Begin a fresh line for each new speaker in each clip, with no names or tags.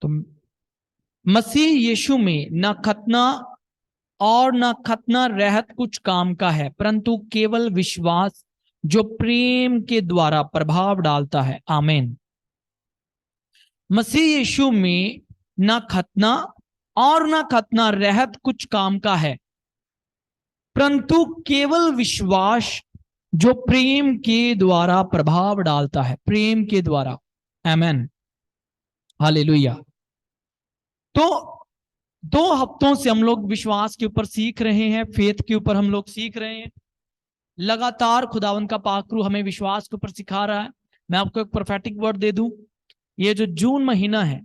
तो मसीह यीशु में न खतना और न खतना रहत कुछ काम का है, परंतु केवल विश्वास जो प्रेम के द्वारा प्रभाव डालता है। आमीन। मसीह यीशु में न खतना और न खतना रहत कुछ काम का है, परंतु केवल विश्वास जो प्रेम के द्वारा प्रभाव डालता है, प्रेम के द्वारा। आमीन, हालेलुया। तो 2 हफ्तों से हम लोग विश्वास के ऊपर सीख रहे हैं, फेथ के ऊपर हम लोग सीख रहे हैं। लगातार खुदावंद का पाकरू हमें विश्वास के ऊपर सिखा रहा है। मैं आपको एक प्रोफेटिक वर्ड दे दूं। ये जो जून महीना है,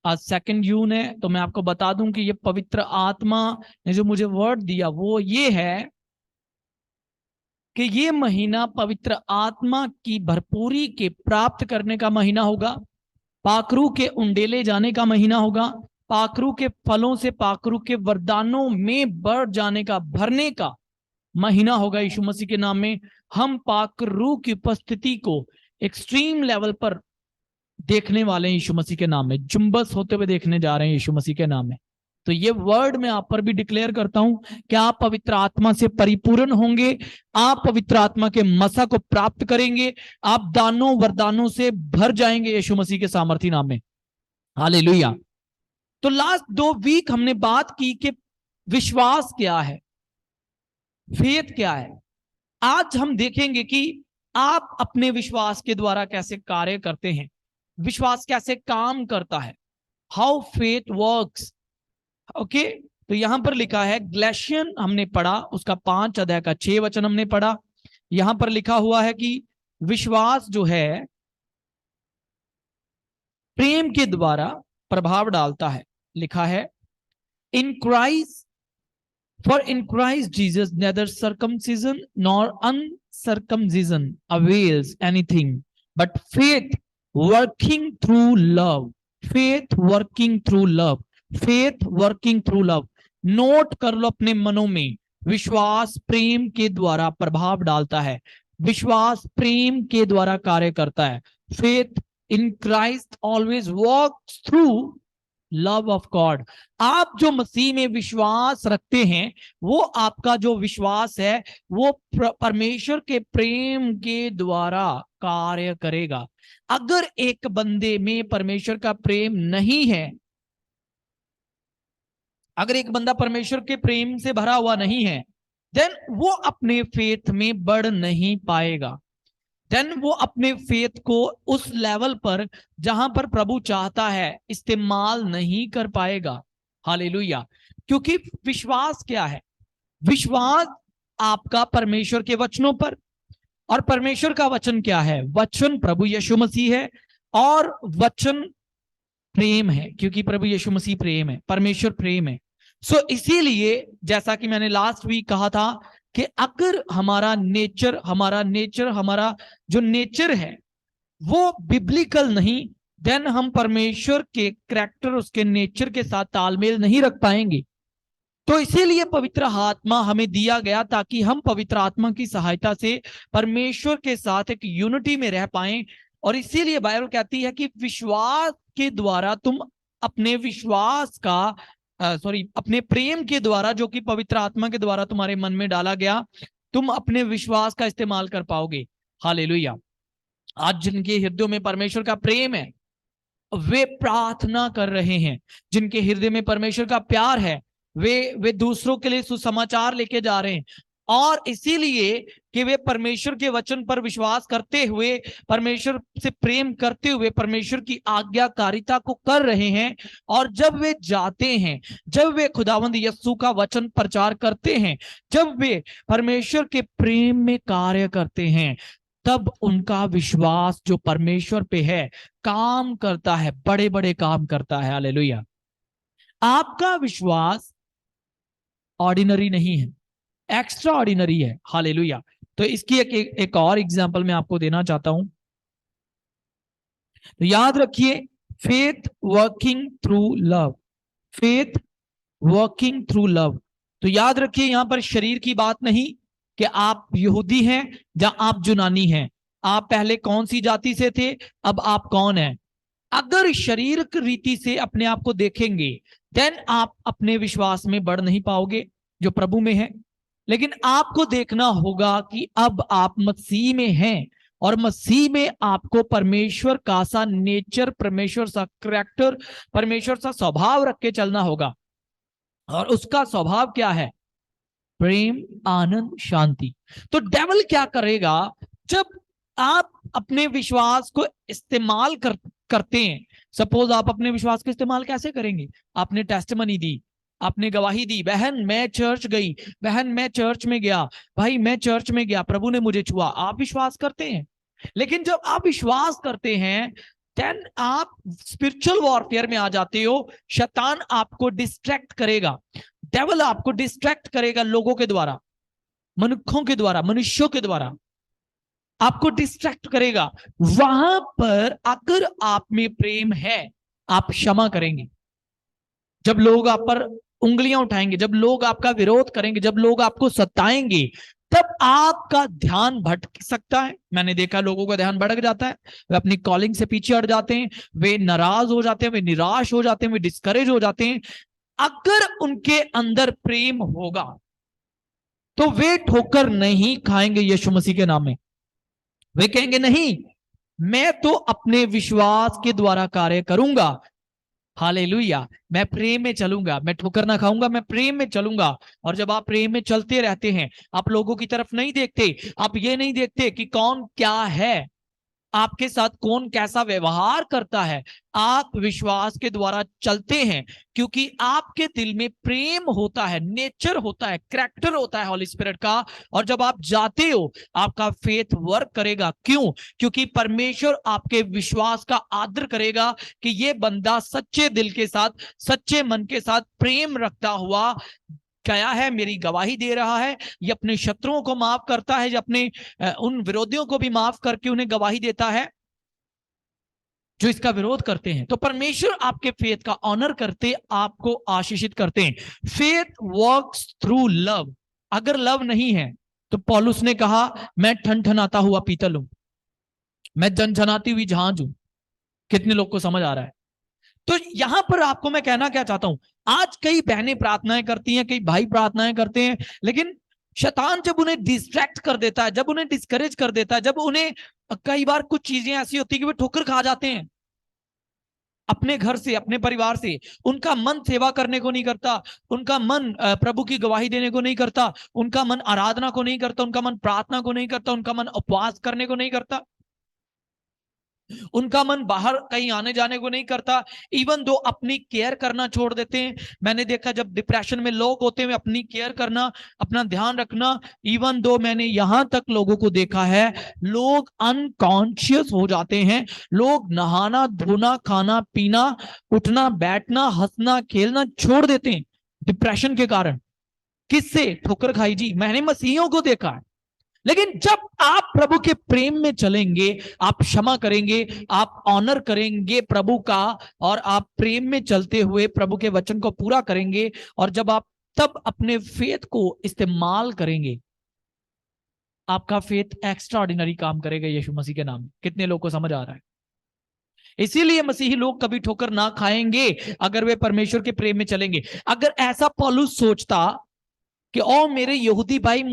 आज 2 जून है, तो मैं आपको बता दूं कि ये पवित्र आत्मा ने जो मुझे वर्ड दिया वो ये है कि ये महीना पवित्र आत्मा की भरपूरी के प्राप्त करने का महीना होगा। पाकरू के उंडेले जाने का महीना होगा। पाकरू के फलों से, पाकरू के वरदानों में बढ़ जाने का, भरने का महीना होगा यीशु मसीह के नाम में। हम पाकरू की उपस्थिति को एक्सट्रीम लेवल पर देखने वाले हैं यीशु मसीह के नाम में, जुम्बस होते हुए देखने जा रहे हैं यीशु मसीह के नाम में। तो ये वर्ड मैं आप पर भी डिक्लेयर करता हूं कि आप पवित्र आत्मा से परिपूर्ण होंगे, आप पवित्र आत्मा के मसा को प्राप्त करेंगे, आप दानों वरदानों से भर जाएंगे यीशु मसीह के सामर्थी नाम में। हालेलुया। तो लास्ट 2 वीक हमने बात की कि विश्वास क्या है, फेथ क्या है। आज हम देखेंगे कि आप अपने विश्वास के द्वारा कैसे कार्य करते हैं, विश्वास कैसे काम करता है, हाउ फेथ वर्क्स। ओके, तो यहां पर लिखा है, गलातियन हमने पढ़ा, उसका 5 अध्याय का 6 वचन हमने पढ़ा। यहां पर लिखा हुआ है कि विश्वास जो है प्रेम के द्वारा प्रभाव डालता है। लिखा है, in Christ, for in Christ Jesus neither circumcision nor uncircumcision avails anything, but faith working through love. Faith working through love, faith working through love. Note कर लो अपने मनों में, विश्वास प्रेम के द्वारा प्रभाव डालता है, विश्वास प्रेम के द्वारा कार्य करता है। Faith in Christ always walks through love of God. आप जो मसीह में विश्वास रखते हैं, वो आपका जो विश्वास है वो परमेश्वर के प्रेम के द्वारा कार्य करेगा। अगर एक बंदे में परमेश्वर का प्रेम नहीं है, अगर एक बंदा परमेश्वर के प्रेम से भरा हुआ नहीं है, देन वो अपने फेथ में बढ़ नहीं पाएगा। देन वो अपने फेथ को उस लेवल पर जहां पर प्रभु चाहता है इस्तेमाल नहीं कर पाएगा। हालेलुया। क्योंकि विश्वास क्या है? विश्वास आपका परमेश्वर के वचनों पर, और परमेश्वर का वचन क्या है? वचन प्रभु यीशु मसीह है, और वचन प्रेम है, क्योंकि प्रभु यीशु मसीह प्रेम है, परमेश्वर प्रेम है। सो इसीलिए जैसा कि मैंने लास्ट वीक कहा था कि अगर हमारा जो नेचर है वो बिब्लिकल नहीं, देन हम परमेश्वर के करैक्टर, उसके नेचर के साथ तालमेल नहीं रख पाएंगे। तो इसीलिए पवित्र आत्मा हमें दिया गया ताकि हम पवित्र आत्मा की सहायता से परमेश्वर के साथ एक यूनिटी में रह पाएं। और इसीलिए बाइबल कहती है कि विश्वास के द्वारा तुम अपने विश्वास का अपने प्रेम के द्वारा, जो कि पवित्र आत्मा के द्वारा तुम्हारे मन में डाला गया, तुम अपने विश्वास का इस्तेमाल कर पाओगे। हालेलुया। आज जिनके हृदयों में परमेश्वर का प्रेम है वे प्रार्थना कर रहे हैं, जिनके हृदय में परमेश्वर का प्यार है वे दूसरों के लिए सुसमाचार लेके जा रहे हैं। और इसीलिए कि वे परमेश्वर के वचन पर विश्वास करते हुए, परमेश्वर से प्रेम करते हुए परमेश्वर की आज्ञाकारिता को कर रहे हैं। और जब वे जाते हैं, जब वे खुदावंद यीशु का वचन प्रचार करते हैं, जब वे परमेश्वर के प्रेम में कार्य करते हैं, तब उनका विश्वास जो परमेश्वर पे है काम करता है, बड़े बड़े काम करता है। हालेलुया। आपका विश्वास ऑर्डिनरी नहीं है, एक्स्ट्रा ऑर्डिनरी है। हालेलुया। तो इसकी एक और एग्जांपल मैं आपको देना चाहता हूं। तो याद रखिए, faith working through love, faith working through love. तो याद रखिए, यहां पर शरीर की बात नहीं कि आप यहूदी हैं या आप यूनानी हैं, आप पहले कौन सी जाति से थे, अब आप कौन हैं। अगर शारीरिक रीति से अपने आप को देखेंगे देन आप अपने विश्वास में बढ़ नहीं पाओगे जो प्रभु में है। लेकिन आपको देखना होगा कि अब आप मसीह में हैं और मसीह में आपको परमेश्वर का सा नेचर, परमेश्वर सा करैक्टर, परमेश्वर सा स्वभाव रख के चलना होगा। और उसका स्वभाव क्या है? प्रेम, आनंद, शांति। तो डेविल क्या करेगा? जब आप अपने विश्वास को इस्तेमाल करते हैं, सपोज आप अपने विश्वास को इस्तेमाल कैसे करेंगे? आपने टेस्टिमनी दी, आपने गवाही दी, बहन मैं चर्च गई, बहन मैं चर्च में गया, भाई मैं चर्च में गया, प्रभु ने मुझे छुआ, आप विश्वास करते हैं। लेकिन जब आप विश्वास करते हैं देन आप स्पिरिचुअल वॉरफेयर में आ जाते हो। शैतान आपको डिस्ट्रैक्ट करेगा, डेविल आपको डिस्ट्रैक्ट करेगा, लोगों के द्वारा, मनुष्यों के द्वारा, मनुष्यों के द्वारा आपको डिस्ट्रैक्ट करेगा। वहां पर अगर आप में प्रेम है, आप क्षमा करेंगे। जब लोग आप पर उंगलियां उठाएंगे, जब लोग आपका विरोध करेंगे, जब लोग आपको सताएंगे, तब आपका ध्यान भटक सकता है। मैंने देखा लोगों का ध्यान भटक जाता है, वे अपनी कॉलिंग से पीछे हट जाते हैं, वे नाराज हो जाते हैं, वे निराश हो जाते हैं, वे डिस्करेज हो जाते हैं। अगर उनके अंदर प्रेम होगा तो वे ठोकर नहीं खाएंगे यीशु मसीह के नाम में। वे कहेंगे नहीं, मैं तो अपने विश्वास के द्वारा कार्य करूंगा, हालेलुया, मैं प्रेम में चलूंगा, मैं ठोकर ना खाऊंगा, मैं प्रेम में चलूंगा। और जब आप प्रेम में चलते रहते हैं, आप लोगों की तरफ नहीं देखते, आप ये नहीं देखते कि कौन क्या है, आपके साथ कौन कैसा व्यवहार करता है, आप विश्वास के द्वारा चलते हैं क्योंकि आपके दिल में प्रेम होता है, नेचर होता है, करैक्टर होता है हॉली स्पिरिट का। और जब आप जाते हो आपका फेथ वर्क करेगा। क्यों? क्योंकि परमेश्वर आपके विश्वास का आदर करेगा कि ये बंदा सच्चे दिल के साथ, सच्चे मन के साथ प्रेम रखता हुआ क्या है, मेरी गवाही दे रहा है, ये अपने शत्रुओं को माफ करता है, ये अपने उन विरोधियों को भी माफ करके उन्हें गवाही देता है जो इसका विरोध करते हैं। तो परमेश्वर आपके फेथ का ऑनर करते, आपको आशीषित करते हैं। Faith works through love. अगर लव नहीं है तो पौलुस ने कहा मैं ठनठनाता हुआ पीतल हूं, मैं जनजनाती हुई झांझ हूं। कितने लोग को समझ आ रहा है? तो यहां पर आपको मैं कहना क्या चाहता हूं, आज कई बहनें प्रार्थनाएं करती हैं, कई भाई प्रार्थनाएं करते हैं, लेकिन शैतान जब उन्हें डिस्ट्रैक्ट कर देता है, जब उन्हें डिस्करेज कर देता है, जब उन्हें कई बार कुछ चीजें ऐसी होती है कि वे ठोकर खा जाते हैं अपने घर से, अपने परिवार से, उनका मन सेवा करने को नहीं करता, उनका मन प्रभु की गवाही देने को नहीं करता, उनका मन आराधना को नहीं करता, उनका मन प्रार्थना को नहीं करता, उनका मन उपवास करने को नहीं करता, उनका मन बाहर कहीं आने जाने को नहीं करता, इवन दो अपनी केयर करना छोड़ देते हैं। मैंने देखा जब डिप्रेशन में लोग होते हैं अपनी केयर करना, अपना ध्यान रखना, इवन दो मैंने यहां तक लोगों को देखा है लोग अनकॉन्शियस हो जाते हैं, लोग नहाना धोना खाना पीना उठना बैठना हंसना खेलना छोड़ देते हैं डिप्रेशन के कारण। किससे? ठोकर खाई जी। मैंने मसीहियों को देखा है। लेकिन जब आप प्रभु के प्रेम में चलेंगे, आप क्षमा करेंगे, आप ऑनर करेंगे प्रभु का, और आप प्रेम में चलते हुए प्रभु के वचन को पूरा करेंगे, और जब आप तब अपने फेथ को इस्तेमाल करेंगे, आपका फेथ एक्स्ट्रा ऑर्डिनरी काम करेगा यीशु मसीह के नाम में। कितने लोग को समझ आ रहा है? इसीलिए मसीही लोग कभी ठोकर ना खाएंगे अगर वे परमेश्वर के प्रेम में चलेंगे। अगर ऐसा पौलुस सोचता कि ओ मेरे यहूदी भाई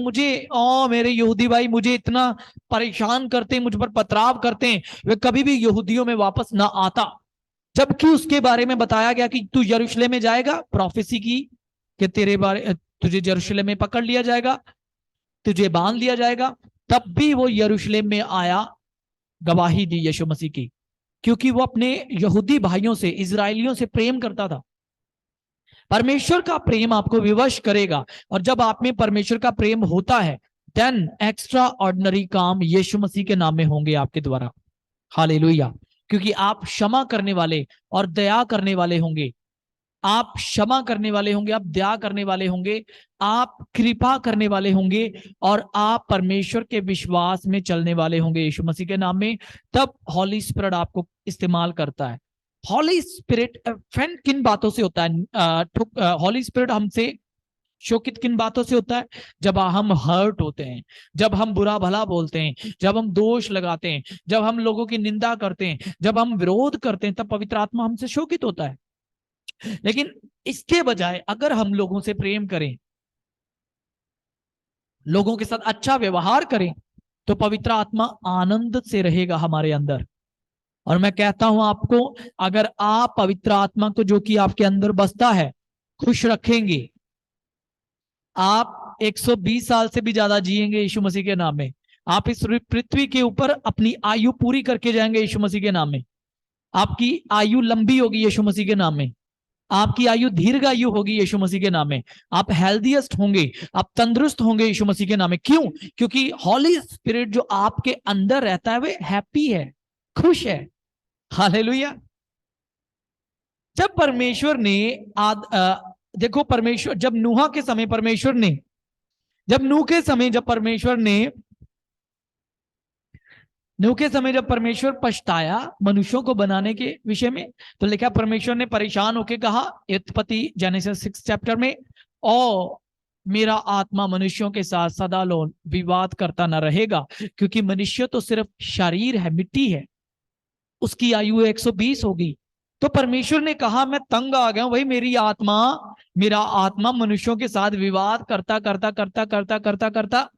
मुझे इतना परेशान करते हैं, मुझ पर पथराव करते हैं, वे कभी भी यहूदियों में वापस ना आता। जबकि उसके बारे में बताया गया कि तू यरूशलेम में जाएगा, प्रोफेसी की कि तेरे बारे तुझे यरूशलेम में पकड़ लिया जाएगा, तुझे बांध लिया जाएगा। तब भी वो यरूशलेम में आया, गवाही दी यीशु मसीह की, क्योंकि वो अपने यहूदी भाइयों से, इजरायलियों से प्रेम करता था। परमेश्वर का प्रेम आपको विवश करेगा, और जब आप में परमेश्वर का प्रेम होता है देन एक्स्ट्रा ऑर्डिनरी काम यीशु मसीह के नाम में होंगे आपके द्वारा। हालेलुया। क्योंकि आप क्षमा करने वाले और दया करने वाले होंगे, आप क्षमा करने वाले होंगे, आप दया करने वाले होंगे, आप कृपा करने वाले होंगे, और आप परमेश्वर के विश्वास में चलने वाले होंगे यीशु मसीह के नाम में। तब हॉली स्पिरिट आपको इस्तेमाल करता है। हॉली स्पिरिट फ्रेंड किन बातों से होता है? हॉली स्पिरिट हमसे शोकित किन बातों से होता है? जब हम हर्ट होते हैं, जब हम बुरा भला बोलते हैं, जब हम दोष लगाते हैं, जब हम लोगों की निंदा करते हैं, जब हम विरोध करते हैं, तब पवित्र आत्मा हमसे शोकित होता है। लेकिन इसके बजाय अगर हम लोगों से प्रेम करें, लोगों के साथ अच्छा व्यवहार करें, तो पवित्र आत्मा आनंद से रहेगा हमारे अंदर। और मैं कहता हूं आपको, अगर आप पवित्र आत्मा को जो कि आपके अंदर बसता है खुश रखेंगे, आप 120 साल से भी ज्यादा जिएंगे यीशु मसीह के नाम में। आप इस पृथ्वी के ऊपर अपनी आयु पूरी करके जाएंगे यीशु मसीह के नाम में। आपकी आयु लंबी होगी यीशु मसीह के नाम में। आपकी आयु दीर्घायु होगी यीशु मसीह के नाम में। आप हेल्दीएस्ट होंगे, आप तंदुरुस्त होंगे यीशु मसीह के नाम में। क्यों? क्योंकि हॉली स्पिरिट जो आपके अंदर रहता है वह हैप्पी है, खुश है। हालेलुया। जब परमेश्वर ने देखो, परमेश्वर जब नूह के समय परमेश्वर ने नूह के समय जब परमेश्वर पछताया मनुष्यों को बनाने के विषय में, तो लिखा परमेश्वर ने परेशान होकर कहा उत्पत्ति जेनेसिस 6 चैप्टर में, ओ मेरा आत्मा मनुष्यों के साथ सदा लोन विवाद करता न रहेगा, क्योंकि मनुष्य तो सिर्फ शरीर है, मिट्टी है, उसकी आयु 120 होगी। तो परमेश्वर ने कहा मैं तंग आ गया हूं भाई, मेरा आत्मा मनुष्यों के साथ विवाद करता करता करता करता करता करता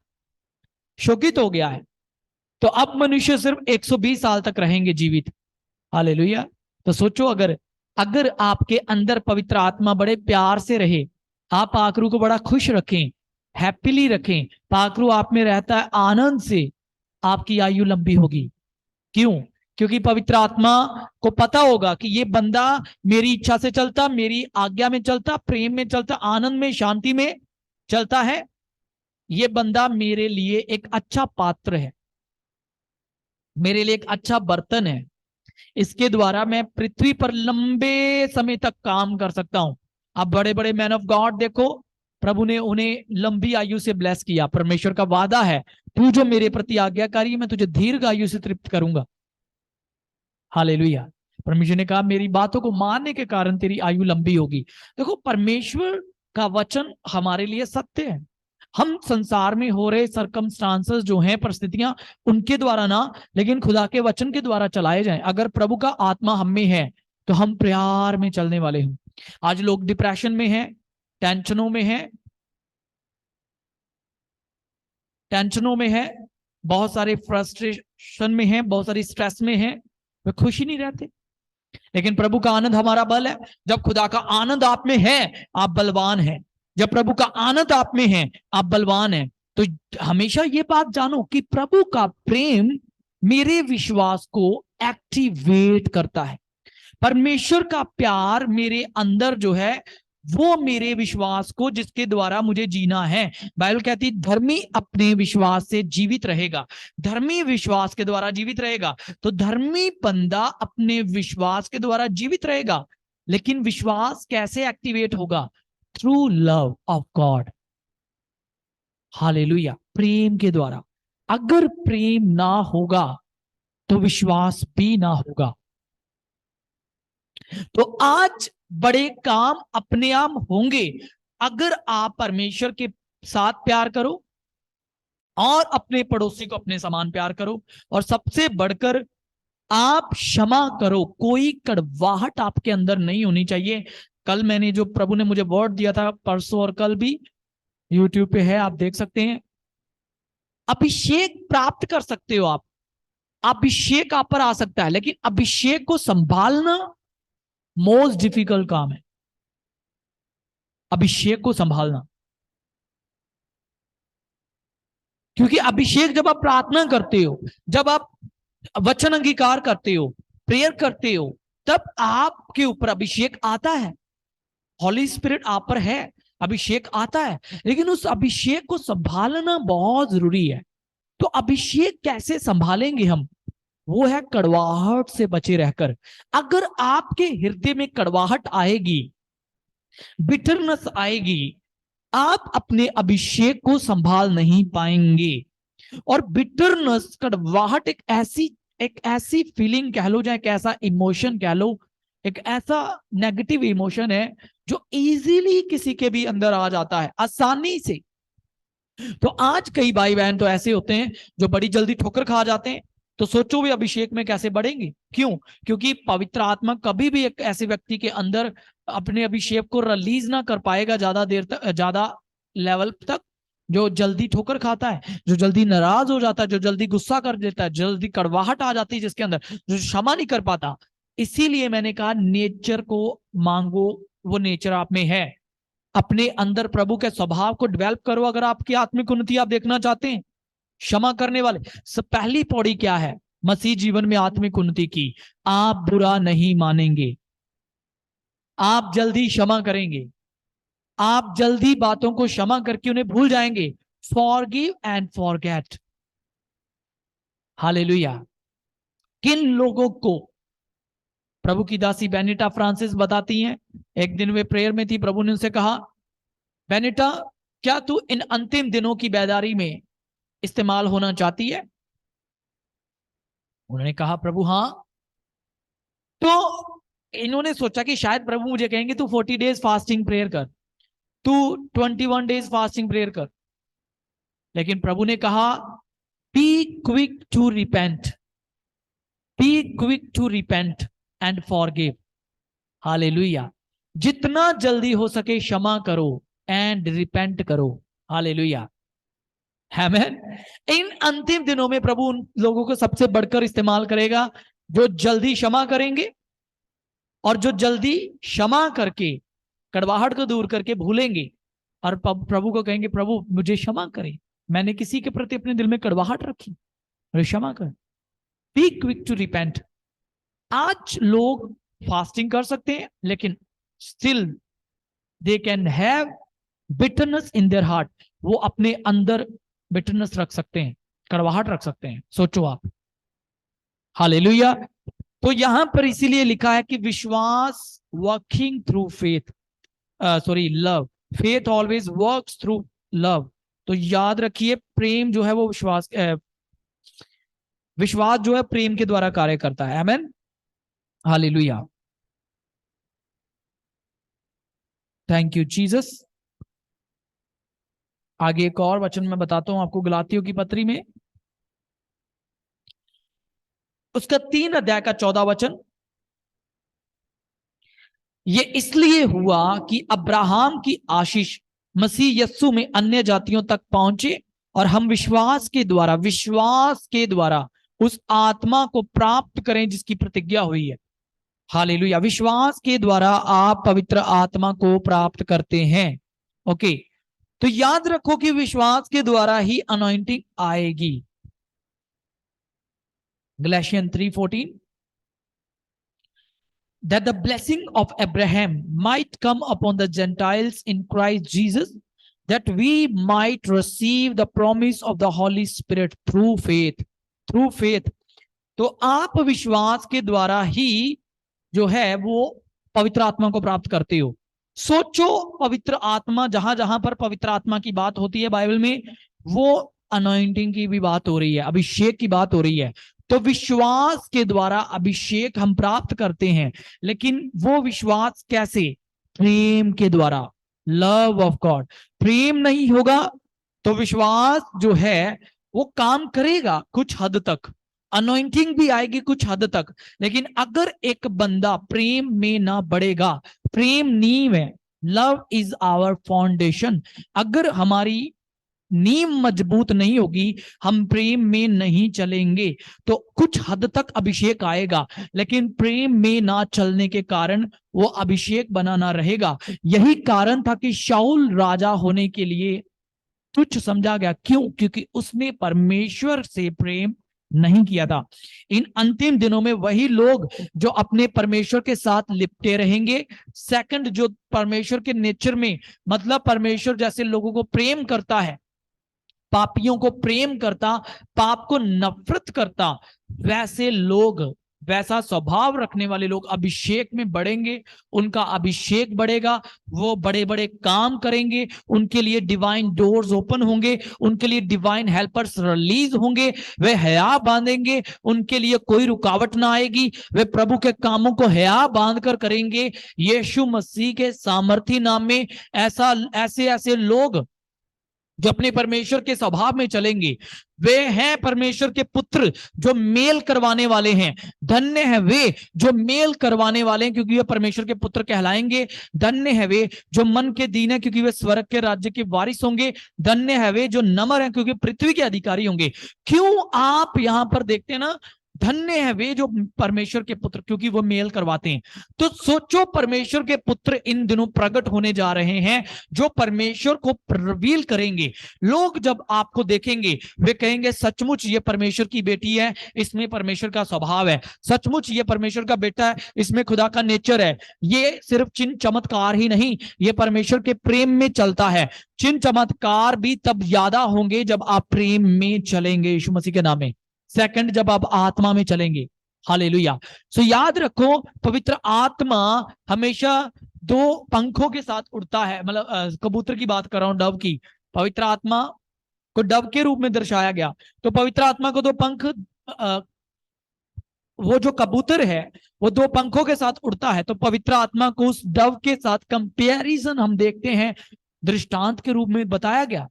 शोकित हो गया है। तो अब मनुष्य सिर्फ 120 साल तक रहेंगे जीवित। हालेलुया। तो सोचो, अगर आपके अंदर पवित्र आत्मा बड़े प्यार से रहे, आप पाखरू को बड़ा खुश रखें, हैप्पीली रखें, पाखरू आप में रहता है आनंद से, आपकी आयु लंबी होगी। क्यों? क्योंकि पवित्र आत्मा को पता होगा कि ये बंदा मेरी इच्छा से चलता, मेरी आज्ञा में चलता, प्रेम में चलता, आनंद में, शांति में चलता है। ये बंदा मेरे लिए एक अच्छा पात्र है, मेरे लिए एक अच्छा बर्तन है। इसके द्वारा मैं पृथ्वी पर लंबे समय तक काम कर सकता हूं। अब बड़े बड़े मैन ऑफ गॉड देखो, प्रभु ने उन्हें लंबी आयु से ब्लेस किया। परमेश्वर का वादा है, तू जो मेरे प्रति आज्ञाकारी है, मैं तुझे दीर्घ आयु से तृप्त करूंगा। हालेलुया। परमेश्वर ने कहा मेरी बातों को मानने के कारण तेरी आयु लंबी होगी। देखो, परमेश्वर का वचन हमारे लिए सत्य है। हम संसार में हो रहे सरकमस्टांसेस जो हैं, परिस्थितियां, उनके द्वारा ना, लेकिन खुदा के वचन के द्वारा चलाए जाएं। अगर प्रभु का आत्मा हम में है तो हम प्यार में चलने वाले हैं। आज लोग डिप्रेशन में हैं, टेंशनों में है, बहुत सारे फ्रस्ट्रेशन में है, बहुत सारी स्ट्रेस में है, वे खुशी नहीं रहते। लेकिन प्रभु का आनंद हमारा बल है। जब खुदा का आनंद आप में है, आप बलवान हैं। जब प्रभु का आनंद आप में है, आप बलवान हैं। तो हमेशा ये बात जानो कि प्रभु का प्रेम मेरे विश्वास को एक्टिवेट करता है। परमेश्वर का प्यार मेरे अंदर जो है, वो मेरे विश्वास को, जिसके द्वारा मुझे जीना है। बाइबल कहती है धर्मी अपने विश्वास से जीवित रहेगा। धर्मी विश्वास के द्वारा जीवित रहेगा। तो धर्मी बंदा अपने विश्वास के द्वारा जीवित रहेगा। लेकिन विश्वास कैसे एक्टिवेट होगा? Through love of God. Hallelujah. प्रेम के द्वारा। अगर प्रेम ना होगा तो विश्वास भी ना होगा। तो आज बड़े काम अपने आप होंगे अगर आप परमेश्वर के साथ प्यार करो और अपने पड़ोसी को अपने समान प्यार करो, और सबसे बढ़कर आप क्षमा करो। कोई कड़वाहट आपके अंदर नहीं होनी चाहिए। कल मैंने जो प्रभु ने मुझे वर्ड दिया था, परसों और कल भी YouTube पे है, आप देख सकते हैं। अभिषेक प्राप्त कर सकते हो आप, अभिषेक आप पर आ सकता है, लेकिन अभिषेक को संभालना मोस्ट डिफिकल्ट काम है। अभिषेक को संभालना, क्योंकि अभिषेक जब आप प्रार्थना करते हो, जब आप वचन अंगीकार करते हो, प्रेयर करते हो, तब आपके ऊपर अभिषेक आता है। हॉली स्पिरिट आप पर है, अभिषेक आता है, लेकिन उस अभिषेक को संभालना बहुत जरूरी है। तो अभिषेक कैसे संभालेंगे हम? वो है कड़वाहट से बचे रहकर। अगर आपके हृदय में कड़वाहट आएगी, बिटरनेस आएगी, आप अपने अभिषेक को संभाल नहीं पाएंगे। और बिटरनेस, कड़वाहट एक ऐसी फीलिंग कह लो, चाहे एक ऐसा इमोशन कह लो, एक ऐसा नेगेटिव इमोशन है जो इजीली किसी के भी अंदर आ जाता है, आसानी से। तो आज कई भाई बहन तो ऐसे होते हैं जो बड़ी जल्दी ठोकर खा जाते हैं। तो सोचो वे अभिषेक में कैसे बढ़ेंगे। क्यों? क्योंकि पवित्र आत्मा कभी भी एक ऐसे व्यक्ति के अंदर अपने अभिषेक को रिलीज ना कर पाएगा ज्यादा देर तक, ज्यादा लेवल तक, जो जल्दी ठोकर खाता है, जो जल्दी नाराज हो जाता है, जो जल्दी गुस्सा कर देता है, जल्दी कड़वाहट आ जाती है जिसके अंदर, जो क्षमा नहीं कर पाता। इसीलिए मैंने कहा नेचर को मांगो, वो नेचर आप में है। अपने अंदर प्रभु के स्वभाव को डेवलप करो। अगर आपकी आत्मिक उन्नति आप देखना चाहते हैं, क्षमा करने वाले, सब पहली पौड़ी क्या है मसीह जीवन में आत्मिक उन्नति की? आप बुरा नहीं मानेंगे, आप जल्दी क्षमा करेंगे, आप जल्दी बातों को क्षमा करके उन्हें भूल जाएंगे। Forgive and forget. हालेलुया। किन लोगों को? प्रभु की दासी बेनिटा फ्रांसिस बताती हैं, एक दिन वे प्रेयर में थी, प्रभु ने उनसे कहा, बेनिटा क्या तू इन अंतिम दिनों की बेदारी में इस्तेमाल होना चाहती है? उन्होंने कहा, प्रभु हाँ। तो इन्होंने सोचा कि शायद प्रभु मुझे कहेंगे तू 40 डेज फास्टिंग प्रेयर कर, तू 21 डेज फास्टिंग प्रेयर कर। लेकिन प्रभु ने कहा, be quick to repent, be quick to repent and forgive. Hallelujah. जितना जल्दी हो सके क्षमा करो एंड रिपेंट करो। हालेलुया। आमीन। इन अंतिम दिनों में प्रभु उन लोगों को सबसे बढ़कर इस्तेमाल करेगा जो जल्दी क्षमा करेंगे, और जो जल्दी क्षमा करके कड़वाहट को दूर करके भूलेंगे और प्रभु को कहेंगे, प्रभु मुझे क्षमा करें, मैंने किसी के प्रति अपने दिल में कड़वाहट रखी, मुझे क्षमा कर। Be quick to repent. आज लोग फास्टिंग कर सकते हैं, लेकिन still they can have bitterness in their heart. वो अपने अंदर बिटरनेस रख सकते हैं, कड़वाहट रख सकते हैं। सोचो आप। हालेलुया। तो यहां पर इसीलिए लिखा है कि विश्वास working through faith, sorry love, faith always works through love. तो याद रखिए, प्रेम जो है वो विश्वास जो है प्रेम के द्वारा कार्य करता है। आमेन। हालेलुया। Thank you Jesus. आगे एक और वचन मैं बताता हूं आपको, गलातियों की पत्री में उसका 3 अध्याय का 14 वचन। ये इसलिए हुआ कि अब्राहम की आशीष मसीह यस्सु में अन्य जातियों तक पहुंचे, और हम विश्वास के द्वारा उस आत्मा को प्राप्त करें जिसकी प्रतिज्ञा हुई है। हालेलुया। विश्वास के द्वारा आप पवित्र आत्मा को प्राप्त करते हैं। ओके, तो याद रखो कि विश्वास के द्वारा ही अनॉइंटिंग आएगी। गलातियन 3:14, that the blessing of Abraham might come upon the Gentiles in Christ Jesus, that we might receive the promise of the Holy Spirit through faith. Through faith. तो आप विश्वास के द्वारा ही जो है वो पवित्र आत्मा को प्राप्त करते हो। सोचो, पवित्र आत्मा, जहां जहां पर पवित्र आत्मा की बात होती है बाइबल में, वो अनॉइंटिंग की भी बात हो रही है, अभिषेक की बात हो रही है। तो विश्वास के द्वारा अभिषेक हम प्राप्त करते हैं, लेकिन वो विश्वास कैसे? प्रेम के द्वारा, लव ऑफ गॉड। प्रेम नहीं होगा तो विश्वास जो है वो काम करेगा कुछ हद तक, अनॉइंटिंग भी आएगी कुछ हद तक, लेकिन अगर एक बंदा प्रेम में ना बढ़ेगा, प्रेम नींव है, लव इज आवर फाउंडेशन। अगर हमारी नींव मजबूत नहीं होगी, हम प्रेम में नहीं चलेंगे, तो कुछ हद तक अभिषेक आएगा, लेकिन प्रेम में ना चलने के कारण वो अभिषेक बना ना रहेगा। यही कारण था कि शाऊल राजा होने के लिए तुच्छ समझा गया। क्यों? क्योंकि उसने परमेश्वर से प्रेम नहीं किया था। इन अंतिम दिनों में वही लोग जो अपने परमेश्वर के साथ लिपटे रहेंगे, सेकंड जो परमेश्वर के नेचर में, मतलब परमेश्वर जैसे लोगों को प्रेम करता है, पापियों को प्रेम करता, पाप को नफरत करता, वैसे लोग वैसा स्वभाव रखने वाले लोग अभिषेक में बढ़ेंगे, उनका अभिषेक बढ़ेगा, वो बड़े बड़े काम करेंगे, उनके लिए डिवाइन डोर्स ओपन होंगे, उनके लिए डिवाइन हेल्पर्स रिलीज होंगे, वे हया बांधेंगे, उनके लिए कोई रुकावट ना आएगी, वे प्रभु के कामों को हया बांध कर करेंगे। यीशु मसीह के सामर्थी नाम में ऐसे ऐसे लोग जो अपने परमेश्वर के स्वभाव में चलेंगे, वे हैं परमेश्वर के पुत्र जो मेल करवाने वाले हैं। धन्य है वे जो मेल करवाने वाले हैं, क्योंकि वे परमेश्वर के पुत्र कहलाएंगे। धन्य है वे जो मन के दीन है, क्योंकि वे स्वर्ग के राज्य के वारिस होंगे। धन्य है वे जो नम्र हैं, क्योंकि पृथ्वी के अधिकारी होंगे। क्यों आप यहां पर देखते हैं ना, धन्य है वे जो परमेश्वर के पुत्र, क्योंकि वो मेल करवाते हैं। तो सोचो, परमेश्वर के पुत्र इन दिनों प्रकट होने जा रहे हैं, जो परमेश्वर को रिवील करेंगे। लोग जब आपको देखेंगे, वे कहेंगे सचमुच ये परमेश्वर की बेटी है, इसमें परमेश्वर का स्वभाव है। सचमुच ये परमेश्वर का बेटा है, इसमें खुदा का नेचर है। ये सिर्फ चिन्ह चमत्कार ही नहीं, ये परमेश्वर के प्रेम में चलता है। चिन्ह चमत्कार भी तब ज्यादा होंगे जब आप प्रेम में चलेंगे यीशु मसीह के नाम में। सेकंड, जब आप आत्मा में चलेंगे। हालेलुया। सो याद रखो, पवित्र आत्मा हमेशा दो पंखों के साथ उड़ता है। मतलब कबूतर की बात कर रहा हूं, डव की। पवित्र आत्मा को डव के रूप में दर्शाया गया। तो पवित्र आत्मा को दो पंख, वो जो कबूतर है वो दो पंखों के साथ उड़ता है। तो पवित्र आत्मा को उस डव के साथ कंपैरिजन हम देखते हैं, दृष्टांत के रूप में बताया गया।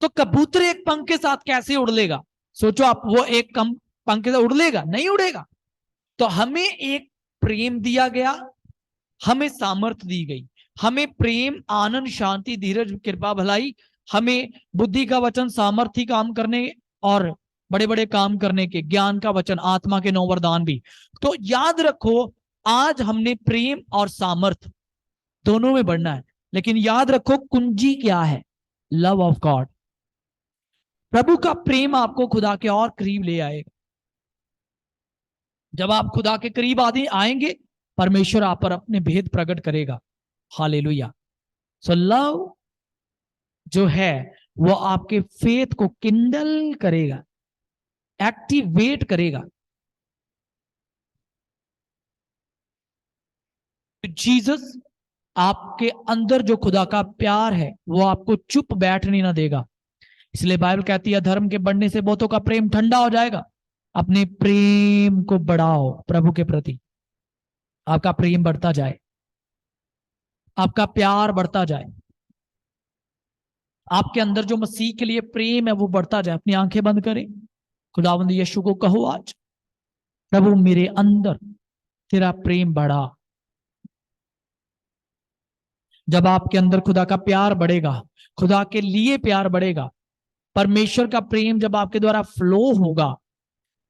तो कबूतर एक पंख के साथ कैसे उड़ लेगा? सोचो आप, वो एक कम पंख से उड़ लेगा? नहीं उड़ेगा। तो हमें एक प्रेम दिया गया, हमें सामर्थ दी गई, हमें प्रेम, आनंद, शांति, धीरज, कृपा, भलाई, हमें बुद्धि का वचन, सामर्थ्य काम करने और बड़े बड़े काम करने के, ज्ञान का वचन, आत्मा के 9 वरदान भी। तो याद रखो, आज हमने प्रेम और सामर्थ दोनों में बढ़ना है। लेकिन याद रखो, कुंजी क्या है? Love of God. प्रभु का प्रेम आपको खुदा के और करीब ले आएगा। जब आप खुदा के करीब आएंगे, परमेश्वर आप पर अपने भेद प्रकट करेगा। हालेलुया। सो लव जो है वो आपके फेथ को किंडल करेगा, एक्टिवेट करेगा। जीसस, आपके अंदर जो खुदा का प्यार है वो आपको चुप बैठने ना देगा। इसलिए बाइबल कहती है, धर्म के बढ़ने से बहुतों का प्रेम ठंडा हो जाएगा। अपने प्रेम को बढ़ाओ प्रभु के प्रति। आपका प्रेम बढ़ता जाए, आपका प्यार बढ़ता जाए, आपके अंदर जो मसीह के लिए प्रेम है वो बढ़ता जाए। अपनी आंखें बंद करें, खुदावंद यीशु को कहो आज, प्रभु मेरे अंदर तेरा प्रेम बढ़ा। जब आपके अंदर खुदा का प्यार बढ़ेगा, खुदा के लिए प्यार बढ़ेगा, परमेश्वर का प्रेम जब आपके द्वारा फ्लो होगा,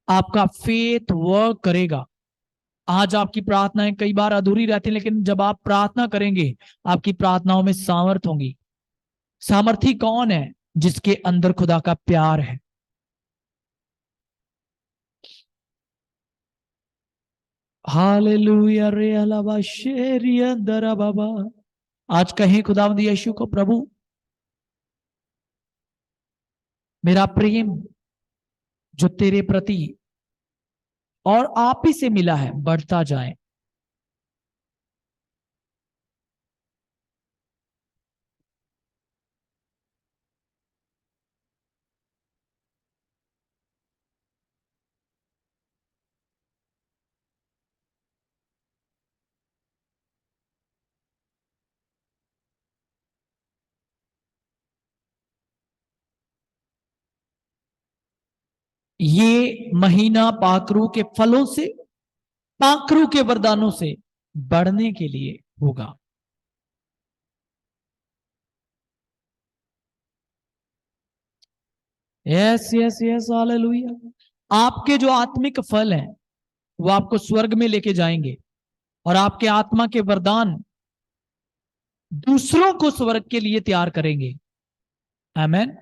आपका फेथ वर्क करेगा। आज आपकी प्रार्थनाएं कई बार अधूरी रहती हैं, लेकिन जब आप प्रार्थना करेंगे, आपकी प्रार्थनाओं में सामर्थ होंगी। सामर्थी कौन है? जिसके अंदर खुदा का प्यार है। हालेलुया रे अलावा शेरिया दरा बाबा। आज कहें खुदावंद यीशु को, प्रभु मेरा प्रेम जो तेरे प्रति और आप ही से मिला है बढ़ता जाए। ये महीना पाखरू के फलों से, पाखरू के वरदानों से बढ़ने के लिए होगा। Yes yes yes, hallelujah. आपके जो आत्मिक फल हैं वो आपको स्वर्ग में लेके जाएंगे, और आपके आत्मा के वरदान दूसरों को स्वर्ग के लिए तैयार करेंगे। आमेन।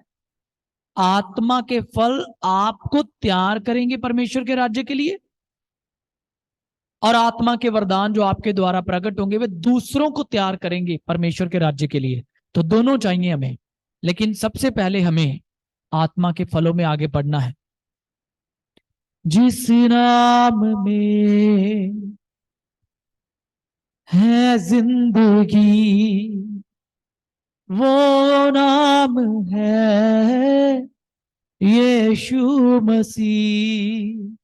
आत्मा के फल आपको तैयार करेंगे परमेश्वर के राज्य के लिए, और आत्मा के वरदान जो आपके द्वारा प्रकट होंगे वे दूसरों को तैयार करेंगे परमेश्वर के राज्य के लिए। तो दोनों चाहिए हमें, लेकिन सबसे पहले हमें आत्मा के फलों में आगे बढ़ना है। जिस नाम में है जिंदगी, वो नाम है यीशु मसीह।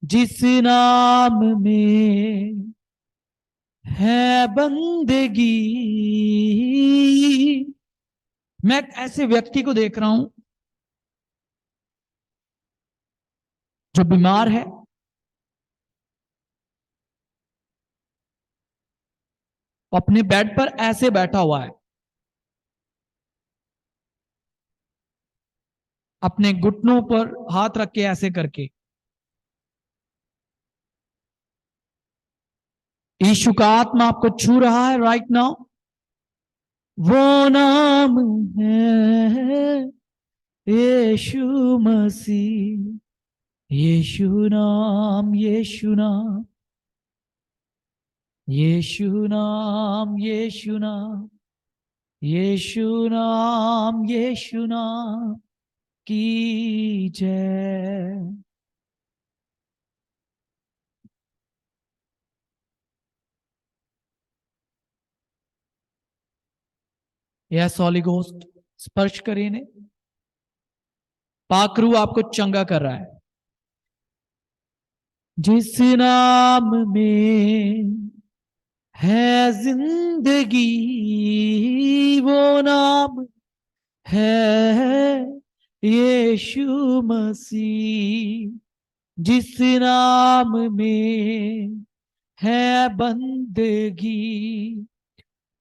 जिस नाम में है बंदगी। मैं एक ऐसे व्यक्ति को देख रहा हूं जो बीमार है, अपने बेड पर ऐसे बैठा हुआ है, अपने घुटनों पर हाथ रख के ऐसे करके। यीशु का आत्मा आपको छू रहा है राइट नाउ। वो नाम है यीशु मसीह। यीशु नाम, यीशु नाम, यीशु नाम, यीशु नाम, यीशु नाम, यीशु नाम की जय। यस हॉली घोस्ट, स्पर्श करिए ने। पाकरू आपको चंगा कर रहा है। जिस नाम में है जिंदगी, वो नाम है यीशु मसीह। जिस नाम में है बंदगी,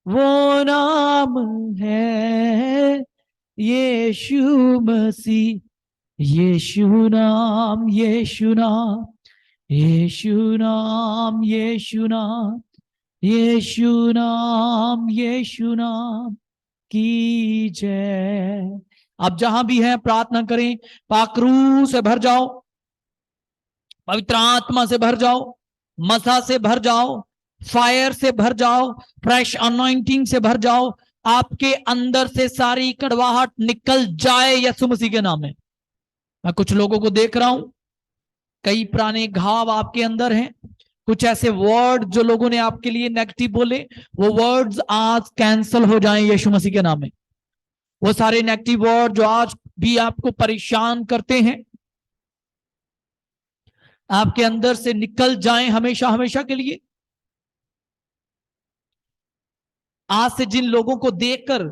वो नाम है यीशु मसीह। यीशु नाम, यीशु नाम, यीशु नाम, यीशु नाम, यीशु नाम, यीशु नाम की जय। आप जहां भी हैं प्रार्थना करें, पाकरू से भर जाओ, पवित्र आत्मा से भर जाओ, मसा से भर जाओ, फायर से भर जाओ, फ्रेश अनॉइंटिंग से भर जाओ। आपके अंदर से सारी कड़वाहट निकल जाए यीशु मसीह के नाम में। मैं कुछ लोगों को देख रहा हूं, कई पुराने घाव आपके अंदर हैं। कुछ ऐसे वर्ड जो लोगों ने आपके लिए नेगेटिव बोले, वो वर्ड्स आज कैंसिल हो जाएं यीशु मसीह के नाम में। वो सारे नेगेटिव वर्ड जो आज भी आपको परेशान करते हैं, आपके अंदर से निकल जाएं हमेशा हमेशा के लिए। आज से जिन लोगों को देखकर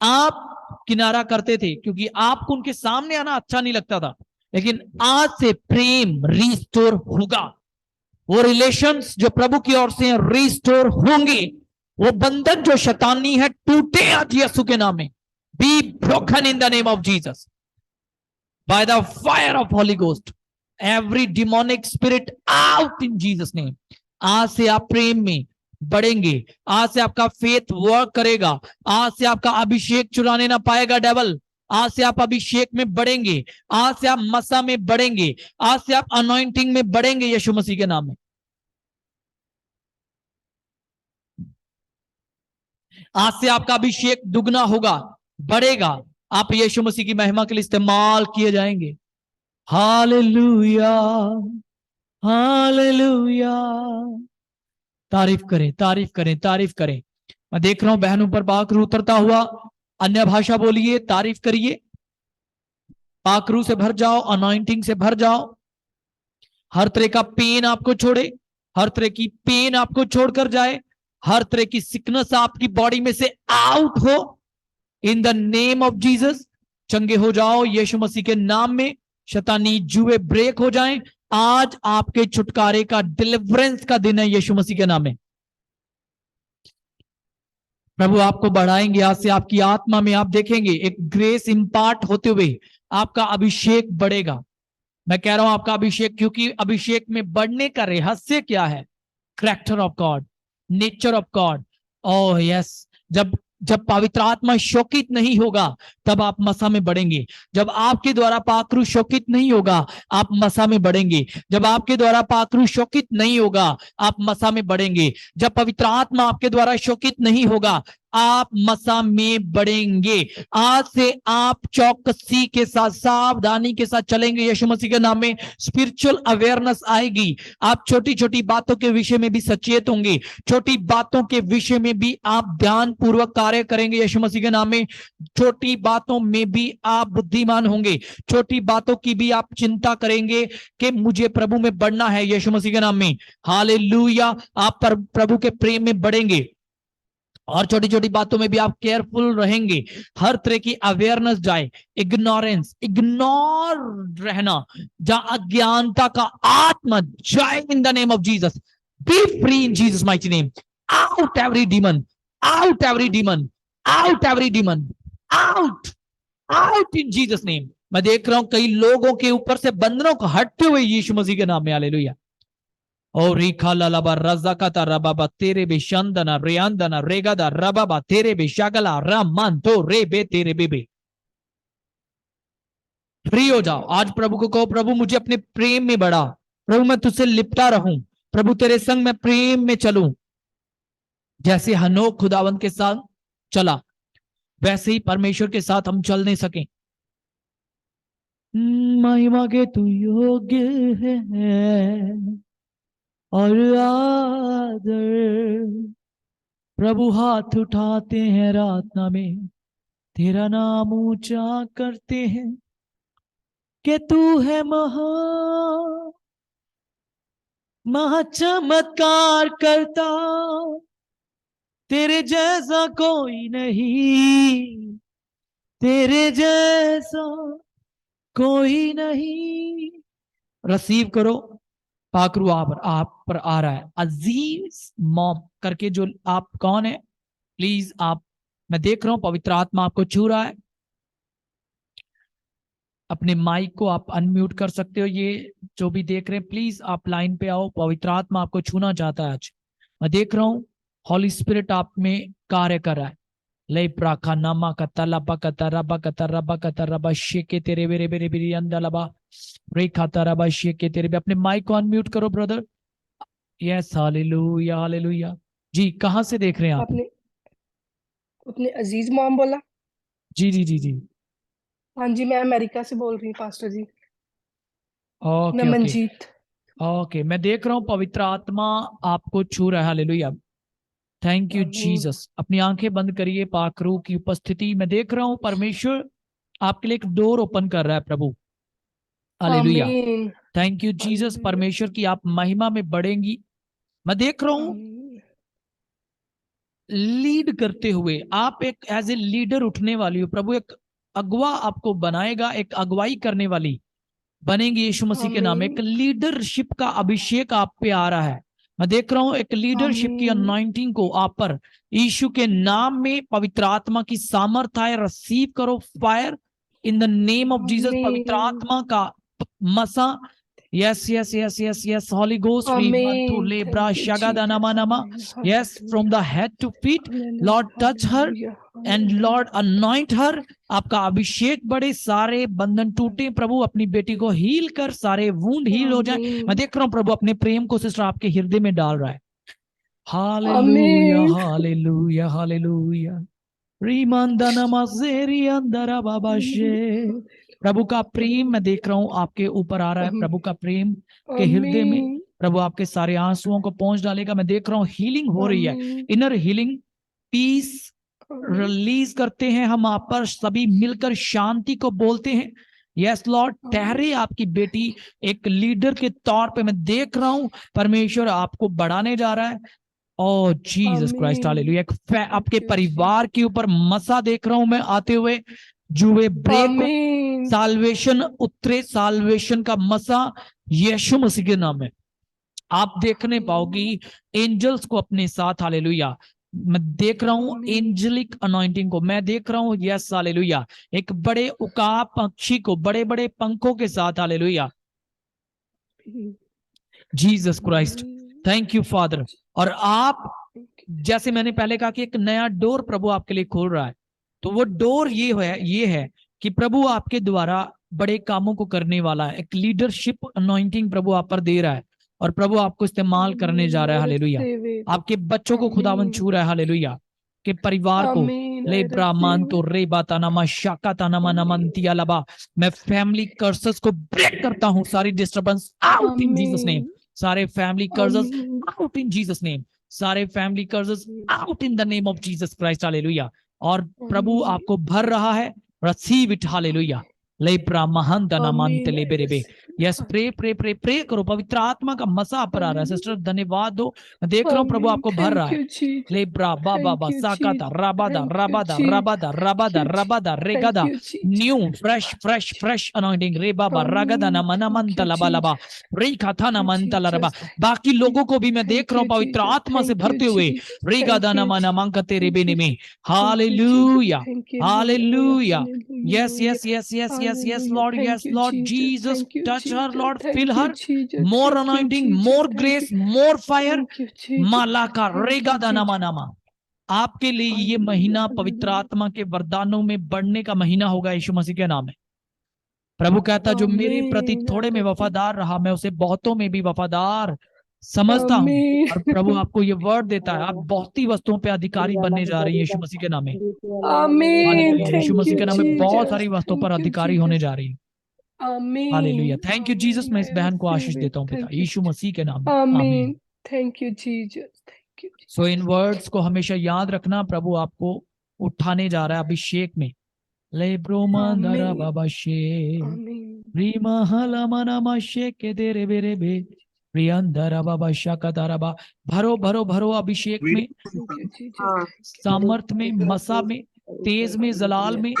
आप किनारा करते थे क्योंकि आपको उनके सामने आना अच्छा नहीं लगता था, लेकिन आज से प्रेम रिस्टोर होगा। वो रिलेशंस जो प्रभु की ओर से रिस्टोर होंगे। वो बंधन जो शैतानी है टूटे आज यीशु के नाम में। Be broken in the name of Jesus by the fire of holy ghost. Every demonic spirit out in Jesus name. आज से आप प्रेम में बढ़ेंगे। आज से आपका फेथ वर्क करेगा। आज से आपका अभिषेक चुराने ना पाएगा डेवल। आज से आप अभिषेक में बढ़ेंगे। आज से आप मसा में बढ़ेंगे। आज से आप अनॉइंटिंग में बढ़ेंगे यीशु मसीह के नाम में। आज से आपका अभिषेक दुगना होगा, बढ़ेगा। आप यीशु मसीह की महिमा के लिए इस्तेमाल किए जाएंगे। Hallelujah, hallelujah. तारीफ करें, तारीफ करें, तारीफ करें। मैं देख रहा हूं बहनों पर पाकरू उतरता हुआ। अन्य भाषा बोलिए, तारीफ करिए। पाकरू से भर जाओ, अनॉइंटिंग से भर जाओ। हर तरह का पेन आपको छोड़े, हर तरह की पेन आपको छोड़कर जाए, हर तरह की सिकनेस आपकी बॉडी में से आउट हो in the name of Jesus. चंगे हो जाओ यीशु मसीह के नाम में। शैतानी जुए ब्रेक हो जाएं। आज आपके छुटकारे का, डिलीवरेंस का दिन है यीशु मसीह के नाम में। प्रभु आपको बढ़ाएंगे। आज से आपकी आत्मा में आप देखेंगे एक ग्रेस इंपार्ट होते हुए आपका अभिषेक बढ़ेगा। मैं कह रहा हूं आपका अभिषेक, क्योंकि अभिषेक में बढ़ने का रहस्य क्या है? Character of God, nature of God. Oh yes, जब जब पवित्र आत्मा शोकित नहीं होगा तब आप मसा में बढ़ेंगे। जब आपके द्वारा पाकरू शोकित नहीं होगा आप मसा में बढ़ेंगे। जब आपके द्वारा पाकरू शोकित नहीं होगा आप मसा में बढ़ेंगे। जब पवित्र आत्मा आपके द्वारा शोकित नहीं होगा आप मसा में बढ़ेंगे। आज से आप चौकसी के साथ, सावधानी के साथ चलेंगे यीशु मसीह के नाम में। स्पिरिचुअल अवेयरनेस आएगी। आप छोटी छोटी बातों के विषय में भी सचेत होंगे, छोटी बातों के विषय में भी आप ध्यान पूर्वक कार्य करेंगे यीशु मसीह के नाम में। छोटी बातों में भी आप बुद्धिमान होंगे, छोटी बातों की भी आप चिंता करेंगे कि मुझे प्रभु में बढ़ना है यीशु मसीह के नाम में। हालेलुया। आप प्रभु के प्रेम में बढ़ेंगे और छोटी छोटी बातों में भी आप केयरफुल रहेंगे। हर तरह की अवेयरनेस जाए, इग्नोरेंस, इग्नोर रहना, जहां अज्ञानता का आत्मा जाए in the name of Jesus. B free in Jesus mighty name. Out every demon, out every demon, out every demon, out, out in Jesus name. मैं देख रहा हूं कई लोगों के ऊपर से बंधनों को हटते हुए यीशु मसीह के नाम में। हालेलुया। और रिखा लालाबा रजाकाता रबाबा तेरे बे शंदना रेंदना रेगादा रबाबा तेरे बे शगला रामान तो रे बे तेरे बेबे। फ्री हो जाओ। आज प्रभु को कहो, प्रभु मुझे अपने प्रेम में बढ़ा, प्रभु मैं तुझसे लिपटा रहूं, प्रभु तेरे संग मैं प्रेम में चलूं। जैसे हनोक खुदावंत के साथ चला, वैसे ही परमेश्वर के साथ हम चल नहीं सके। महिमा के तू योग्य है और आदर। प्रभु हाथ उठाते हैं रातना में, तेरा नाम ऊंचा करते हैं कि तू है महा चमत्कार करता, तेरे जैसा कोई नहीं, तेरे जैसा कोई नहीं। रिसीव करो। पाकरू आप पर आ रहा है। अजीज मॉम करके जो आप कौन है प्लीज आप, मैं देख रहा हूं पवित्र आत्मा आपको छू रहा है। अपने माइक को आप अनम्यूट कर सकते हो। ये जो भी देख रहे हैं प्लीज आप लाइन पे आओ, पवित्र आत्मा आपको छूना चाहता है आज। मैं देख रहा हूं हॉली स्पिरिट आप में कार्य कर रहा है। ले प्राखा नामा का तलाबा का तरबा का तरबा का तरबा शेके तेरे बेरे बेरे बेरे अंदलबा रेखा तरबा शेके तेरे बे। अपने माइक को अनम्यूट करो ब्रदर। Yes hallelujah hallelujah. जी कहां से देख रहे हैं आप?
आपने अपने अजीज मॉम बोला?
जी जी जी जी।
हाँ जी, मैं अमेरिका से बोल रही हूँ पास्टर जी। मैं
ओके ओके
मंजीत।
ओके। मैं देख रहा हूं पवित्र आत्मा आपको छू रहा है। हालेलुया। थैंक यू
आमीन
जीसस। अपनी आंखें बंद करिए। पाकरू की उपस्थिति मैं देख रहा हूं, परमेश्वर आपके लिए एक डोर ओपन कर रहा है प्रभु। हालेलुया।
आमीन
थैंक यू जीसस।
हालेलुया
परमेश्वर की आप महिमा में बढ़ेंगी। मैं देख रहा हूं
आमीन
लीड करते हुए आप एक एज ए लीडर उठने वाली हो। प्रभु एक अगवा आपको बनाएगा, एक अगुवाई करने वाली बनेंगी यीशु मसीह के नाम। एक
आमीन
लीडरशिप का अभिषेक आप पे आ रहा है। मैं देख रहा हूं एक लीडरशिप की
आमीन
अनॉइंटिंग को आप पर यीशु के नाम में पवित्र आत्मा की सामर्थ है। रिसीव करो fire in the name of Jesus. पवित्र
आमीन
आत्मा का मसा। Yes yes yes yes yes Holy Ghost री मंटू
आमीन
लेब्रा
थैंक यू
शगादाना
जीसस
नमा।
Amen
yes from the
hallelujah
head to feet Lord
hallelujah
touch her
hallelujah
and Lord
hallelujah
anoint her. आपका अभिषेक बढ़े, सारे बंधन टूटे प्रभु। अपनी बेटी को हील कर, सारे वूंड हील हो जाए। मैं
आमीन
देख रहा हूं प्रभु अपने प्रेम को सिस्टर आपके हृदय में डाल रहा है। हालेलुया
आमीन
हालेलुया हालेलुया। रीमांदना मजेरी अंदरा बाबा शे। प्रभु का प्रेम मैं देख रहा हूं आपके ऊपर आ रहा है। प्रभु का प्रेम के हृदय में
आमीन
प्रभु आपके सारे आंसुओं को पहुंच डालेगा। मैं देख रहा हूं हीलिंग हो रही है,
आमीन
इनर हीलिंग, पीस
आमीन
रिलीज करते हैं हम आप पर। सभी मिलकर शांति को बोलते हैं। यस लॉर्ड ठहरे आपकी बेटी एक लीडर के तौर पे। मैं देख रहा हूं परमेश्वर आपको बढ़ाने जा रहा है। ओ जीसस क्राइस्ट
आमीन
हालेलुया। आपके
थैंक यू
परिवार के ऊपर मसा देख रहा हूं मैं आते हुए। जुए ब्रेक हो,
आमीन
साल्वेशन उतरे, साल्वेशन का मसा यीशु मसीह के नाम में आप देखने पाओगी एंजल्स को अपने साथ। हालेलुया। मैं देख रहा हूं
आमीन
एंजेलिक अनॉइंटिंग को। मैं देख रहा हूं यस हालेलुया एक बड़े उकाब पक्षी को बड़े बड़े पंखों के साथ। Hallelujah Jesus Christ. Thank you father. और आप जैसे मैंने पहले कहा कि एक नया डोर प्रभु आपके लिए खोल रहा है, तो वो डोर ये है कि प्रभु आपके द्वारा बड़े कामों को करने वाला है। एक लीडरशिप अनॉइंटिंग प्रभु आप पर दे रहा है और प्रभु आपको इस्तेमाल करने जा रहा है। हालेलुया।
रिसीव इट
आपके बच्चों को खुदावन
आमीन
छू रहा है। हालेलुया। के परिवार को
आमीन।
ले
I
ब्राह्मण
receive
तो
it.
रे बातानामा शाका तानामा नमंतिया लबा। मैं फैमिली कर्सेस को ब्रेक करता हूं, सारी disturbance out in Jesus name.
Amen.
सारे family curses
amen.
Out in Jesus name. सारे family curses out in the name of Jesus Christ, hallelujah. और प्रभु
आमीन।
आपको भर रहा है, रिसीव इट, हालेलुया। ले ब्राह्मण तनामंत
आमीन।
ले
I
बेरे।
receive it,
yes,
Father.
Pray pray pray pray करो, पवित्र आत्मा का मसा आप पर आ रहा है। Sister
Hallelujah.
धन्यवाद दो, मैं देख रहा हूँ प्रभु
Amen.
आपको भर रहा
Thank
है।
you, Jesus.
ले ब्रा बा बा बा
Thank you,
साकाता
Jesus.
Rabada
Thank you,
Rabada
Jesus.
Rabada Rabada
Thank you,
Rabada
Jesus. Thank
रेगादा।
you, Jesus.
New fresh fresh fresh anointing रे बाबा रागदा
Amen.
ना मना
Thank
मनता
you,
लबा
Jesus.
लबा रे खाता ना
Thank you,
मनता लबा।
Jesus.
बाकी लोगों को भी मैं देख
Thank
रहा हूँ
you,
पवित्र
Jesus.
आत्मा से
Thank you,
भरते हुए।
Jesus.
रे
Thank
गादा ना
you,
मना
Jesus.
मांग तेरे
Thank
बेने
you,
में।
Jesus. Thank you, Jesus.
Hallelujah,
Thank you, Lord.
Hallelujah. Yes,
Hallelujah.
yes, yes, yes, yes, yes,
Hallelujah.
Lord,
Thank
yes,
you,
Lord
Jesus.
Jesus,
Thank you,
touch her,
Jesus.
Lord, fill
Thank you,
her,
Jesus.
more
Thank you,
anointing,
Jesus.
more
Thank
grace,
you.
more fire,
Thank you, Jesus.
Malacca
Thank
रेगा
you,
दाना
Jesus.
मानामा। आपके लिए ये
Hallelujah.
महीना पवित्र
Hallelujah.
आत्मा के वरदानों में बढ़ने का महीना होगा, यीशु मसीह के नाम में। प्रभु कहता जो मेरे प्रति
Amen.
थोड़े
I
में
receive.
वफादार रहा, मैं उसे बहुतों में भी वफादार समझता हूं।
Amen.
और प्रभु आपको ये वर्ड देता है, आप बहुत ही वस्तुओं पे अधिकारी बनने जा रही है यीशु मसीह के नाम में।
Amen.
हालेलुया, यीशु
Thank
मसीह
you,
के नाम में बहुत
Jesus.
सारी वस्तुओं पर
Thank you,
अधिकारी होने
Jesus.
जा रही है। Hallelujah,
Amen.
Thank you Jesus.
Amen.
मैं
I
इस बहन को आशीष
receive it.
देता हूँ पिता,
Thank you,
यीशु
Jesus.
मसीह के नाम में, आमीन।
Amen. Thank you, Jesus. Thank you,
so in
Jesus.
Words को हमेशा याद रखना, प्रभु आपको उठाने जा रहा है अभिषेक में। ले ब्रोमंदरा
Amen.
बाबा शे
Amen.
रीमा हला मना मशे के देरे बेरे बे प्रियंदरा बाबा शाकादारा बा। भरो भरो भरो अभिषेक में,
Thank you, Jesus.
सामर्थ में, मसा में, तेज में, जलाल में।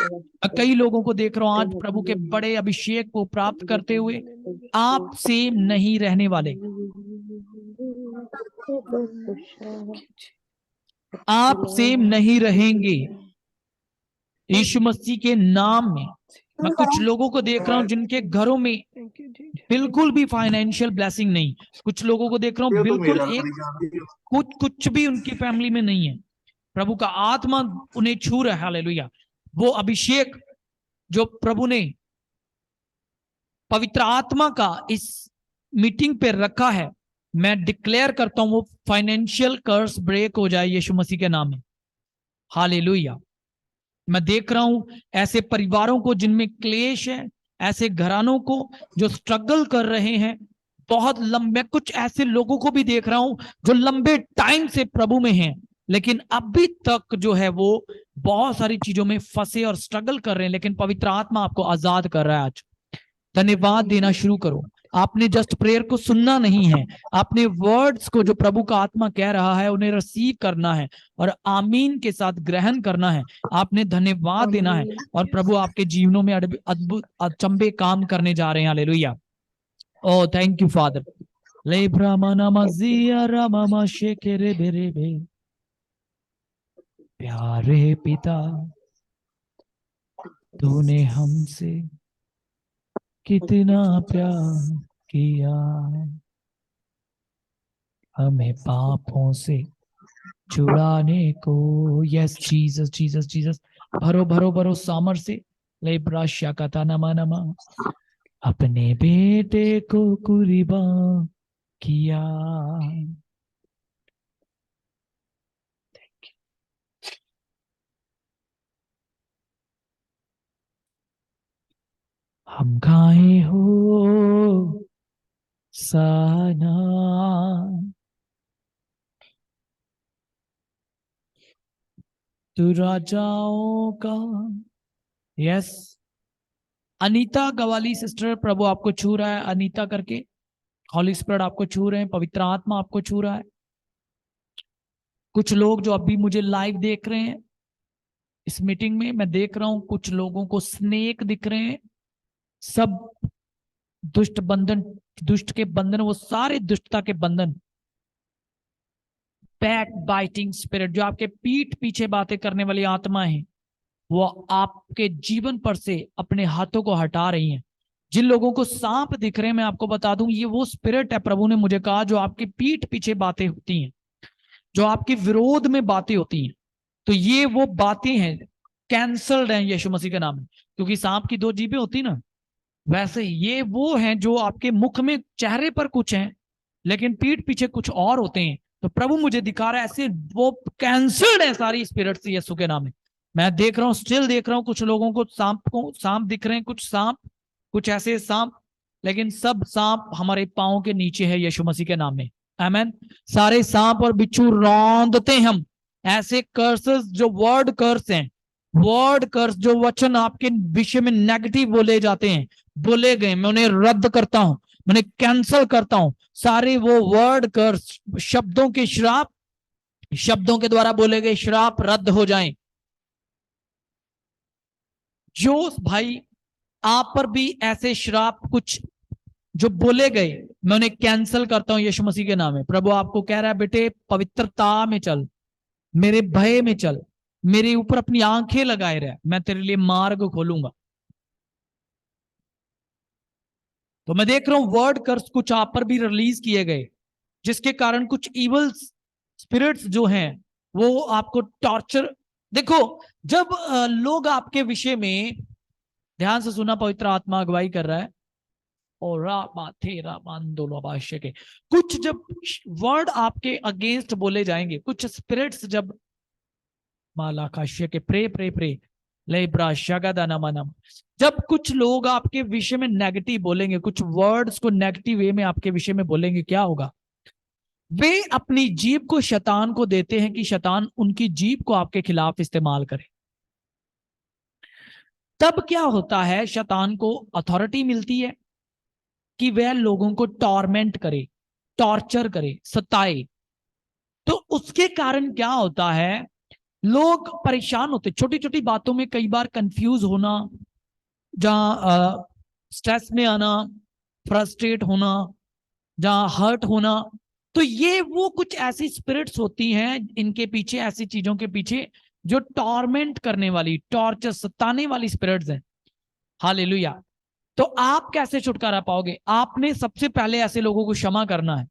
कई लोगों को देख रहा हूं आज प्रभु के बड़े अभिषेक को प्राप्त करते हुए
Hallelujah.
आप सेम नहीं रहने वाले,
Thank you, Jesus.
आप सेम नहीं रहेंगे यीशु मसीह के नाम में। मैं कुछ लोगों को देख रहा हूं जिनके घरों में
Thank you, Jesus.
बिल्कुल भी फाइनेंशियल ब्लेसिंग नहीं। कुछ लोगों को देख रहा हूं बिल्कुल कुछ भी उनकी फैमिली में नहीं है। प्रभु का आत्मा उन्हें छू रहा है, हालेलुया। वो अभिषेक जो प्रभु ने पवित्र आत्मा का इस मीटिंग पे रखा है, मैं डिक्लेयर करता हूं वो फाइनेंशियल कर्स ब्रेक हो जाए यीशु मसीह के नाम में, हालेलुया। मैं देख रहा हूं ऐसे परिवारों को जिनमें क्लेश है, ऐसे घरानों को जो स्ट्रगल कर रहे हैं बहुत लंबे। कुछ ऐसे लोगों को भी देख रहा हूं जो लंबे टाइम से प्रभु में हैं, लेकिन अभी तक जो है वो बहुत सारी चीजों में फंसे और स्ट्रगल कर रहे हैं, लेकिन पवित्र आत्मा आपको आजाद कर रहा है आज। धन्यवाद देना शुरू करो। आपने जस्ट प्रेयर को सुनना नहीं है, आपने वर्ड्स को जो प्रभु का आत्मा कह रहा है उन्हें रिसीव करना है और आमीन के साथ ग्रहण करना है। आपने धन्यवाद देना है और प्रभु आपके जीवनों में अद्भुत अचंबे काम करने जा रहे हैं, hallelujah. Oh thank you father. ले ब्राह्मणा मजिया रामा शेकेरे बेरे बे। प्यारे पिता, तूने हमसे कितना प्यार किया, हमें पापों से छुड़ाने को। Yes Jesus Jesus Jesus. भरो भरो भरो सामर से। ले ब्राश्या का नमा नमा, अपने बेटे को कुर्बान किया। हम गाए हो साना, तू राजाओं का। यस, अनीता गवाली सिस्टर, प्रभु आपको छू रहा है, अनीता करके। हॉली स्पिरिट आपको छू रहे हैं, पवित्र आत्मा आपको छू रहा है। कुछ लोग जो अभी मुझे लाइव देख रहे हैं इस मीटिंग में, मैं देख रहा हूं कुछ लोगों को स्नेक दिख रहे हैं। सब दुष्ट बंधन, दुष्ट के बंधन, वो सारे दुष्टता के बंधन, बैक बाइटिंग स्पिरिट, जो आपके पीठ पीछे बातें करने वाली आत्मा है, वो आपके जीवन पर से अपने हाथों को हटा रही हैं। जिन लोगों को सांप दिख रहे हैं, मैं आपको बता दूं ये वो स्पिरिट है, प्रभु ने मुझे कहा, जो आपकी पीठ पीछे बातें होती हैं, जो आपके विरोध में बातें होती हैं। तो ये वो बातें हैं, कैंसल्ड हैं यीशु मसीह के नाम में। क्योंकि सांप की दो जीभें होती ना, वैसे ये वो हैं जो आपके मुख में, चेहरे पर कुछ हैं लेकिन पीठ पीछे कुछ और होते हैं। तो प्रभु मुझे दिखा रहा है ऐसे वो कैंसर्ड है सारी स्पिरिट्स यीशु के नाम में। मैं देख रहा हूं, स्टिल देख रहा हूं, कुछ लोगों को सांप दिख रहे हैं, कुछ सांप, कुछ ऐसे सांप, लेकिन सब सांप हमारे पांव के नीचे है यीशु मसीह के नाम में। आमेन। सारे सांप और बिच्छू रौंदते हम, ऐसे कर्सेस जो वर्ड कर्स हैं, वर्ड कर्स जो वचन आपके विषय में नेगेटिव बोले जाते हैं, बोले गए, मैं उन्हें रद्द करता हूं, मैं उन्हें कैंसल करता हूं। सारे वो वर्ड कर्स, शब्दों के श्राप, शब्दों के द्वारा बोले गए श्राप रद्द हो जाएं। जो भाई आप पर भी ऐसे श्राप कुछ जो बोले गए, मैं उन्हें कैंसल करता हूं यीशु मसीह के नाम में। प्रभु आपको कह रहा है बेटे पवित्रता में चल, मेरे भय में चल, मेरे ऊपर अपनी आंखें लगाए रह, मैं तेरे लिए मार्ग खोलूंगा। तो मैं देख रहा हूं वर्ड कर्स कुछ आप पर भी रिलीज किए गए, जिसके कारण कुछ इवल स्पिरिट्स जो हैं वो आपको टॉर्चर। देखो जब लोग आपके विषय में, ध्यान से सुना, पवित्र आत्मा अगुवाई कर रहा है, और के कुछ जब वर्ड आपके अगेंस्ट बोले जाएंगे, कुछ स्पिरिट्स जब माला काश्य के प्रे प्रे प्रे लेब्रा शगदानमनम, जब कुछ लोग आपके विषय में नेगेटिव बोलेंगे, कुछ वर्ड्स को नेगेटिव वे में आपके विषय में बोलेंगे, क्या होगा? वे अपनी जीभ को शैतान को देते हैं कि शैतान उनकी जीभ को आपके खिलाफ इस्तेमाल करे। तब क्या होता है, शैतान को अथॉरिटी मिलती है कि वह लोगों को टॉर्मेंट करे, टॉर्चर करे, सताए। तो उसके कारण क्या होता है, लोग परेशान होते, छोटी छोटी बातों में कई बार कंफ्यूज होना, जहां स्ट्रेस में आना, फ्रस्ट्रेट होना, जहां हर्ट होना। तो ये वो कुछ ऐसी स्पिरिट्स होती हैं, इनके पीछे, ऐसी चीजों के पीछे जो टॉर्मेंट करने वाली, टॉर्चर, सताने वाली स्पिरिट्स हैं। हालेलुया। तो आप कैसे छुटकारा पाओगे? आपने सबसे पहले ऐसे लोगों को क्षमा करना है।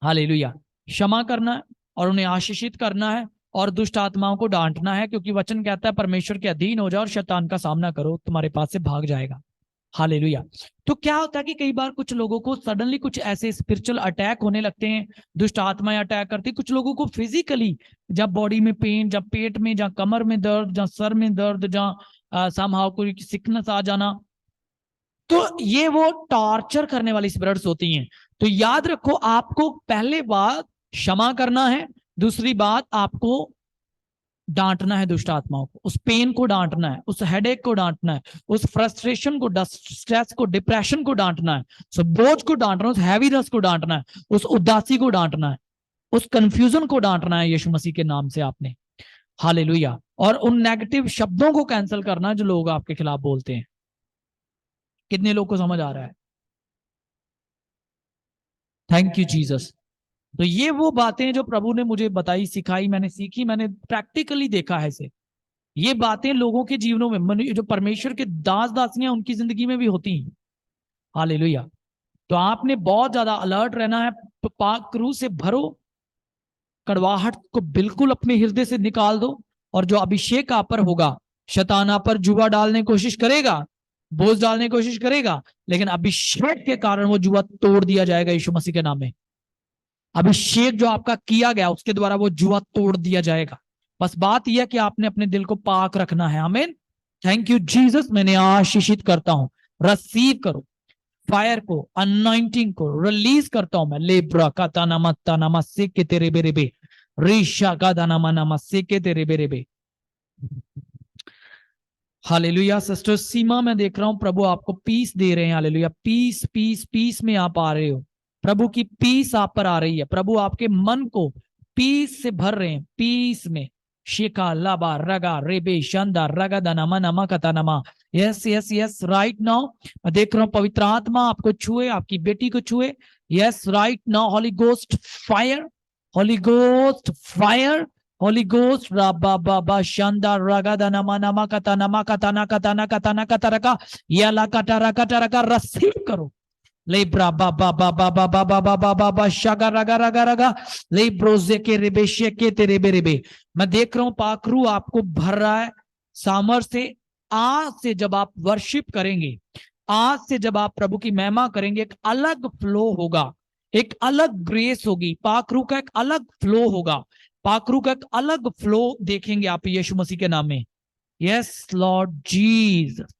हालेलुया। क्षमा करना है और उन्हें आशीषित करना है और दुष्ट आत्माओं को डांटना है, क्योंकि वचन कहता है परमेश्वर के अधीन हो जाओ और शैतान का सामना करो, तुम्हारे पास से भाग जाएगा। हालेलुया। तो क्या होता है कि कई बार कुछ लोगों को सडनली कुछ ऐसे स्पिरिचुअल अटैक होने लगते हैं, दुष्ट आत्माएं अटैक करती। कुछ लोगों को फिजिकली, जब बॉडी में पेन, जब पेट में, जहाँ कमर में दर्द, जहाँ सर में दर्द, जहाँ समहाउ कोई सिकनेस आ जाना, तो ये वो टॉर्चर करने वाली स्पिरिट्स होती हैं। तो याद रखो, आपको पहले बात क्षमा करना है, दूसरी बात आपको डांटना है दुष्ट आत्माओं को, उस पेन को डांटना है, उस हेडेक को डांटना है, उस फ्रस्ट्रेशन को, स्ट्रेस को, डिप्रेशन को डांटना है, उस बोझ को डांटना है, उस हैवीनेस को डांटना है, उस उदासी को डांटना है, उस कंफ्यूजन को डांटना है यीशु मसीह के नाम से आपने। हालेलुया। और उन नेगेटिव शब्दों को कैंसिल करना जो लोग आपके खिलाफ बोलते हैं। कितने लोग को समझ आ रहा है? Thank you Jesus. तो ये वो बातें जो प्रभु ने मुझे बताई, सिखाई, मैंने सीखी, मैंने प्रैक्टिकली देखा है इसे। ये बातें लोगों के जीवनों में, जो परमेश्वर के दास दासियां, उनकी जिंदगी में भी होती हैं। हालेलुया। तो आपने बहुत ज्यादा अलर्ट रहना है। पाक रूह से भरो, कड़वाहट को बिल्कुल अपने हृदय से निकाल दो, और जो अभिषेक आप पर होगा, शैतान आप पर जुआ डालने की कोशिश करेगा, बोझ डालने की कोशिश करेगा, लेकिन अभिषेक के कारण वो जुआ तोड़ दिया जाएगा यीशु मसीह के नाम में। अभिषेक जो आपका किया गया, उसके द्वारा वो जुआ तोड़ दिया जाएगा। बस बात यह कि आपने अपने दिल को पाक रखना है। आमीन। Thank you Jesus. मैंने आशीषित करता हूं, रिसीव करो फायर को, अनॉइंटिंग को रिलीज करता हूं मैं। लेब्रा का तानामा तानामा से के तेरे बेरे बे, ऋषा का दानामा नामा से के तेरे बेरे बे। हालेलुया। सिस्टर सीमा, मैं देख रहा हूं प्रभु आपको पीस दे रहे हैं। हालेलुया। पीस पीस पीस में आप आ रहे हो, प्रभु की पीस आप पर आ रही है। प्रभु आपके मन को पीस से भर रहे हैं, पीस में। शिका लाबा रगा रेबे शानदा रगा दानामा नामा कतानामा। Yes yes yes, right now मैं देख रहा हूं पवित्र आत्मा आपको छुए, आपकी बेटी को छुए। Yes, right now Holy Ghost fire, Holy Ghost fire, Holy Ghost राबा बाबा शानदार रागा दानामा नामा कतानामा कताना कताना कताना कतारका याला कटारा कटारका। रिसीव करो। ले ब्रा बा बा बा बा बा बा बा बा बा बा बा शागा रगा रगा रगा ले ब्रोजे के रेबे शेके तेरे बेरेबे। मैं देख रहा हूं पाकरू आपको भर रहा है सामर से। आज से जब आप वर्शिप करेंगे, आज से जब आप प्रभु की महिमा करेंगे, एक अलग फ्लो होगा, एक अलग ग्रेस होगी, पाकरू का एक अलग फ्लो होगा, पाकरू का एक अलग फ्लो देखेंगे आप यीशु मसीह के नाम में। Yes Lord Jesus.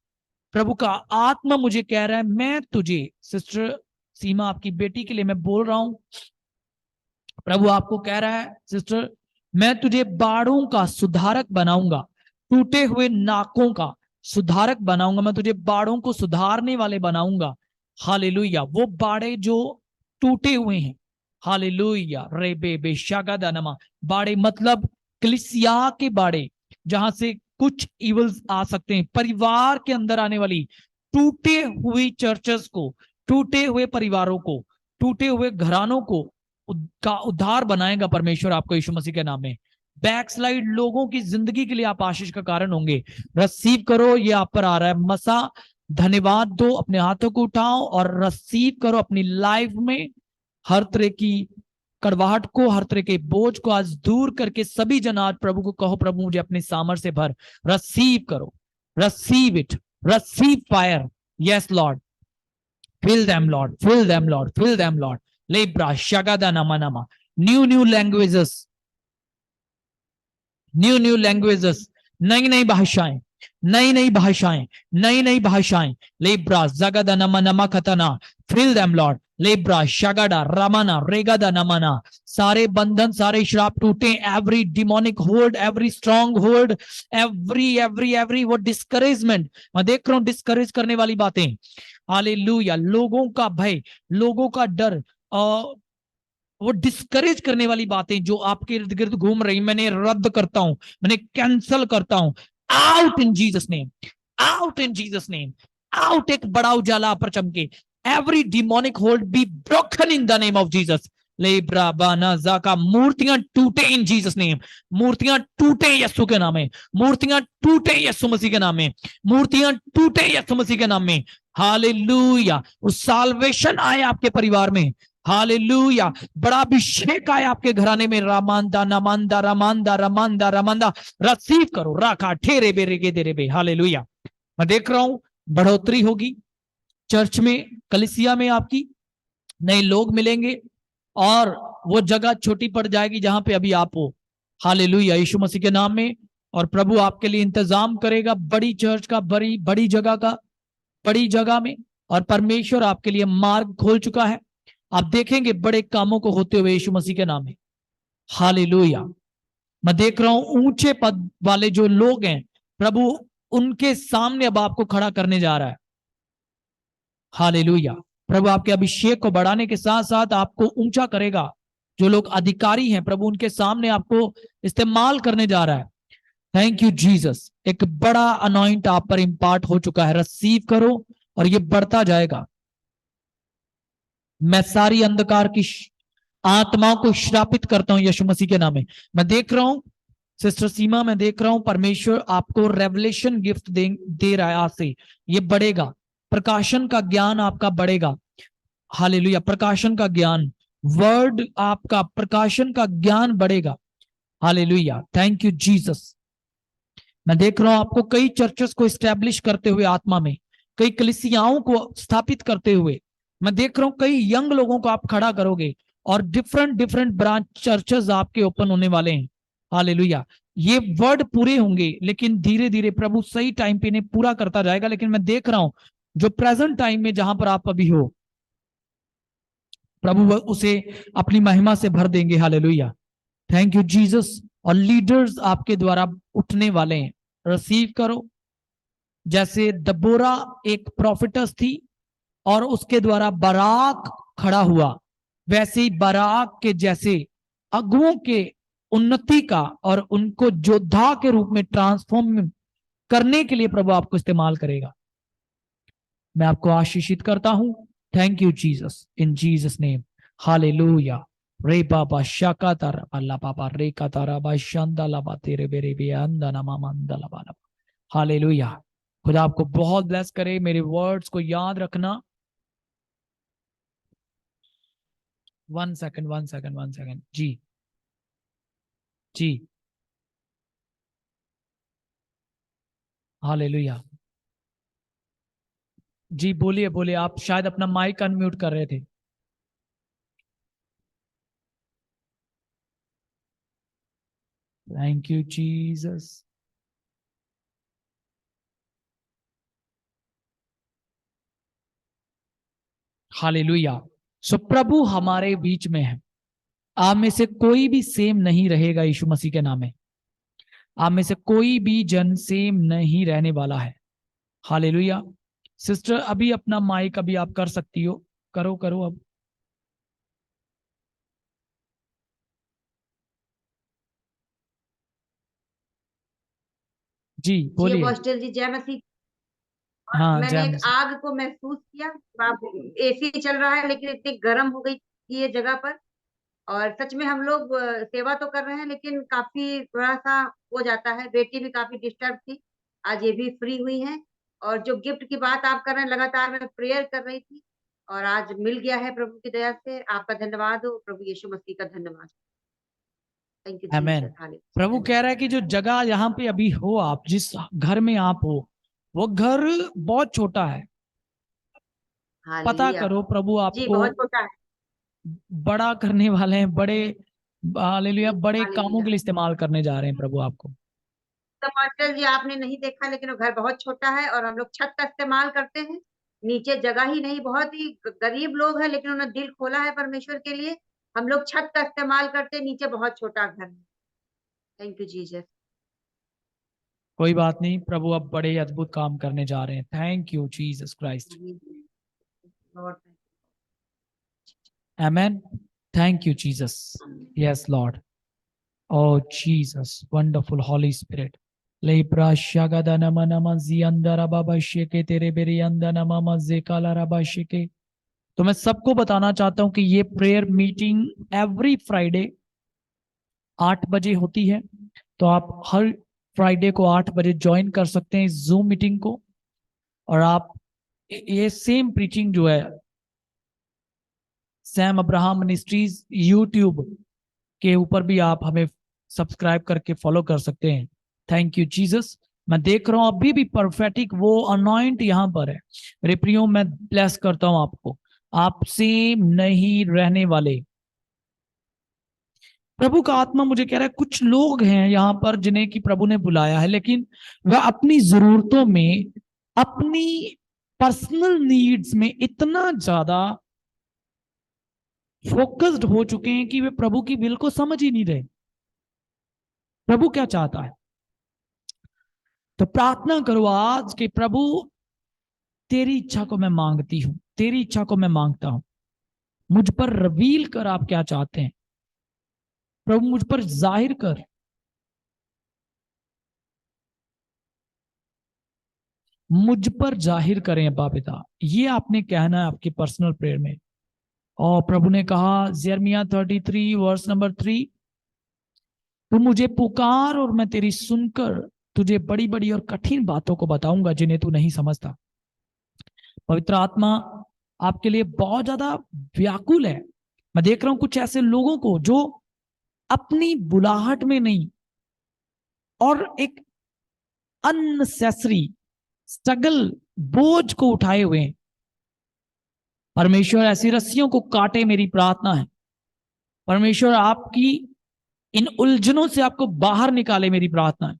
प्रभु का आत्मा मुझे कह रहा है, मैं तुझे, सिस्टर सीमा आपकी बेटी के लिए मैं बोल रहा हूं, प्रभु आपको कह रहा है सिस्टर, मैं तुझे बाड़ों का सुधारक बनाऊंगा, टूटे हुए नाकों का सुधारक बनाऊंगा, मैं तुझे बाड़ों को सुधारने वाले बनाऊंगा। हालेलुया। वो बाड़े जो टूटे हुए हैं, हालेलुया, रे बे शागादानमा, बाड़े मतलब कलीसिया के बाड़े, जहां से कुछ इवल्स आ सकते हैं, परिवार के अंदर आने वाली टूटे हुई चर्चेस को, टूटे हुए परिवारों को, टूटे हुए घरानों को का उद्धार बनाएगा परमेश्वर आपको यीशु मसीह के नाम में। बैकस्लाइड लोगों की जिंदगी के लिए आप आशीष का कारण होंगे। रिसीव करो, ये आप पर आ रहा है मसा। धन्यवाद दो, अपने हाथों को उठाओ और रिसीव करो अपनी लाइफ में। हर तरह की कड़वाहट को, हर तरह के बोझ को आज दूर करके सभी जन आज प्रभु को कहो, प्रभु मुझे अपने सामर्थ्य से भर। रिसीव करो, receive it, receive fire. Yes Lord, fill them Lord, fill them Lord, fill them Lord. Lebra shagada nama nama, new languages, new languages, नई नई भाषाएं, नई नई भाषाएं, नई नई भाषाएं। लेब्रा जगदा नमा नमा खतना, फिल देम लॉर्ड। लेब्रा शगड़ा रमाना रेगदा नमाना, सारे बंधन, सारे श्राप टूटे। Every demonic hold, every strong hold, every वो डिस्करेजमेंट, मैं देख रहा हूं डिस्करेज करने वाली बातें। हालेलुया। लोगों का भय, लोगों का डर, वो डिस्करेज करने वाली बातें जो आपके इर्द गिर्द घूम रही, मैंने रद्द करता हूं, मैंने कैंसल करता हूं। Out in Jesus name, out in Jesus name, out. एक बड़ा उजाला पर चमके। Every demonic hold be broken in the name of Jesus. Lebra बाना जाका, मूर्तियां टूटे इन जीसस नेम, मूर्तियां टूटे यीशु के नाम में, मूर्तियां टूटे यीशु मसीह के नाम में, मूर्तियां टूटे यीशु मसीह के नाम में। हालेलुया। उस साल्वेशन आए आपके परिवार में। हालेलुया। बड़ा अभिषेक आए आपके घराने में। रामांदा नमांदा रमांदा रमांदा रमांदा, रिसीव करो। राखा ठेरे बेरे गे दे रे बे। हालेलुया। मैं देख रहा हूं बढ़ोतरी होगी चर्च में, कलिसिया में, आपकी नए लोग मिलेंगे और वो जगह छोटी पड़ जाएगी जहां पे अभी आप हो। हालेलुया, यीशु मसीह के नाम में। और प्रभु आपके लिए इंतजाम करेगा बड़ी चर्च का, बड़ी बड़ी जगह का, बड़ी जगह में। और परमेश्वर आपके लिए मार्ग खोल चुका है। आप देखेंगे बड़े कामों को होते हुए यीशु मसीह के नाम में। हालेलुया। मैं देख रहा हूं ऊंचे पद वाले जो लोग हैं, प्रभु उनके सामने अब आपको खड़ा करने जा रहा है। हालेलुया। प्रभु आपके अभिषेक को बढ़ाने के साथ साथ आपको ऊंचा करेगा। जो लोग अधिकारी हैं, प्रभु उनके सामने आपको इस्तेमाल करने जा रहा है। Thank you Jesus. एक बड़ा अनॉइंट आप पर इंपार्ट हो चुका है। रिसीव करो और ये बढ़ता जाएगा। मैं सारी अंधकार की आत्माओं को श्रापित करता हूं यीशु मसीह के नाम में। मैं देख रहा हूं सिस्टर सीमा, मैं देख रहा हूं परमेश्वर आपको रेवलेशन गिफ्ट दे रहा है। आज से ये बढ़ेगा, प्रकाशन का ज्ञान आपका बढ़ेगा। हालेलुया। प्रकाशन का ज्ञान, वर्ड आपका, प्रकाशन का ज्ञान बढ़ेगा। हालेलुया। Thank you Jesus. मैं देख रहा हूं आपको कई चर्चेस को स्टैब्लिश करते हुए आत्मा में, कई कलीसियाओं को स्थापित करते हुए। मैं देख रहा हूं कई यंग लोगों को आप खड़ा करोगे और डिफरेंट डिफरेंट ब्रांच चर्चेस आपके ओपन होने वाले हैं। हालेलुया। ये वर्ड पूरे होंगे, लेकिन धीरे धीरे प्रभु सही टाइम पे इन्हें पूरा करता जाएगा। लेकिन मैं देख रहा हूं जो प्रेजेंट टाइम में जहां पर आप अभी हो, प्रभु उसे अपनी महिमा से भर देंगे। हालेलुया। Thank you Jesus. और लीडर्स आपके द्वारा उठने वाले हैं। रिसीव करो। जैसे दबोरा एक प्रोफिटस थी और उसके द्वारा बराक खड़ा हुआ, वैसे ही बराक के जैसे अगुओं के उन्नति का और उनको योद्धा के रूप में ट्रांसफॉर्म करने के लिए प्रभु आपको इस्तेमाल करेगा। मैं आपको आशीषित करता हूं। Thank you Jesus, in Jesus name. Hallelujah. रे बाबा शाका तारा अल्लाह बाबा रे का तारा बा शांदा लाबा तेरे बेरे बे अंदा नमा मंदा लाबा। हालेलुया। खुदा आपको बहुत ब्लेस करे। मेरे वर्ड्स को याद रखना। 1 सेकंड, 1 सेकंड, 1 सेकंड। जी जी। हालेलुया। जी बोलिए बोलिए, आप शायद अपना माइक अनम्यूट कर रहे थे। Thank you Jesus. Hallelujah. So प्रभु हमारे बीच में है। आप में से कोई भी सेम नहीं रहेगा यीशु मसीह के नाम में। आप में से कोई भी जन सेम नहीं रहने वाला है। हालेलुया। सिस्टर अभी अपना माइक अभी आप कर सकती हो, करो करो अब। जी
जी
बोलिए।
अपोस्टल जी, जय मसीह। और
हाँ
मैंने
जय
एक
मसीह।
आग को महसूस किया। एसी चल रहा है लेकिन इतनी गर्म हो गई थी ये जगह पर। और सच में हम लोग सेवा तो कर रहे हैं लेकिन काफी थोड़ा सा हो जाता है। बेटी भी काफी डिस्टर्ब थी, आज ये भी फ्री हुई हैं। और जो गिफ्ट की बात आप कर रहे हैं, लगातार मैं प्रेयर कर रही थी और आज मिल गया है प्रभु की दया से। आपका धन्यवाद हो, प्रभु यीशु मसीह का धन्यवाद। Thank you
amen.
Jesus. Hallelujah.
प्रभु कह रहा है कि जो जगह यहाँ पे अभी हो, आप जिस घर में आप हो, वो घर बहुत छोटा है। पता
हालेलुया।
करो, प्रभु
जी
आपको
बहुत छोटा है।
बड़ा करने वाले हैं। बड़े, हालेलुया, बड़े कामों
हालेलुया।
के लिए इस्तेमाल करने जा रहे हैं प्रभु आपको।
तो मास्टर जी, आपने नहीं देखा लेकिन वो घर बहुत छोटा है और हम लोग छत का इस्तेमाल करते हैं। नीचे जगह ही नहीं, बहुत ही गरीब लोग हैं लेकिन उन्होंने दिल खोला है परमेश्वर के लिए। हम लोग छत का इस्तेमाल करते हैं, नीचे बहुत छोटा घर है। Thank you Jesus.
कोई बात नहीं, प्रभु अब बड़े अद्भुत काम करने जा रहे हैं। Thank you Jesus Christ.
Lord.
Amen. Thank you Jesus. Yes Lord. Oh Jesus, wonderful Holy Spirit. Lebra shagada nama nama ziandara baba sheke तेरे बेरी अंदर nama zekala रबा sheke। तो मैं सबको बताना चाहता हूं कि ये प्रेयर मीटिंग एवरी फ्राइडे 8 बजे होती है। तो आप हर फ्राइडे को 8 बजे ज्वाइन कर सकते हैं इस जूम मीटिंग को। और आप ये सेम प्रीचिंग जो है सैम अब्राहम मिनिस्ट्रीज यूट्यूब के ऊपर भी आप हमें सब्सक्राइब करके फॉलो कर सकते हैं। Thank you Jesus. मैं देख रहा हूं अभी भी परफेक्ट वो अनॉइंट यहां पर है। मेरे प्रियो, मैं ब्लेस करता हूं आपको। आप सेम नहीं रहने वाले। प्रभु का आत्मा मुझे कह रहा है कुछ लोग हैं यहां पर जिन्हें कि प्रभु ने बुलाया है, लेकिन वह अपनी जरूरतों में, अपनी पर्सनल नीड्स में इतना ज्यादा फोकस्ड हो चुके हैं कि वे प्रभु की विल को समझ ही नहीं रहे। प्रभु क्या चाहता है? तो प्रार्थना करो आज कि प्रभु, तेरी इच्छा को मैं मांगती हूं, तेरी इच्छा को मैं मांगता हूं। मुझ पर रिवील कर आप क्या चाहते हैं। प्रभु मुझ पर जाहिर कर। मुझ पर जाहिर करें अब्बा पिता। ये आपने कहना है आपकी पर्सनल प्रेयर में। और प्रभु ने कहा यिर्मयाह 33 वर्स नंबर 3, तू मुझे पुकार और मैं तेरी सुनकर तुझे बड़ी बड़ी और कठिन बातों को बताऊंगा जिन्हें तू नहीं समझता। पवित्र आत्मा आपके लिए बहुत ज्यादा व्याकुल है। मैं देख रहा हूं कुछ ऐसे लोगों को जो अपनी बुलाहट में नहीं और एक अननेसेसरी स्ट्रगल, बोझ को उठाए हुए हैं। परमेश्वर ऐसी रस्सियों को काटे, मेरी प्रार्थना है। परमेश्वर आपकी इन उलझनों से आपको बाहर निकाले, मेरी प्रार्थना है।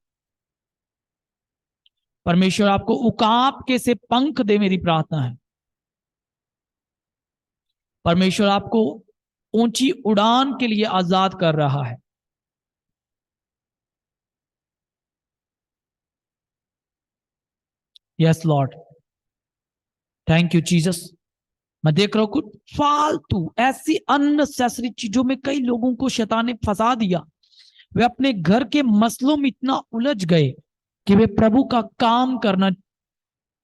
परमेश्वर आपको उकाब के से पंख दे, मेरी प्रार्थना है। परमेश्वर आपको ऊंची उड़ान के लिए आजाद कर रहा है। Yes Lord. Thank you Jesus. मैं देख रहा हूं कुछ फालतू ऐसी अननेसेसरी चीजों में कई लोगों को शैतान ने फंसा दिया। वे अपने घर के मसलों में इतना उलझ गए कि वे प्रभु का काम करना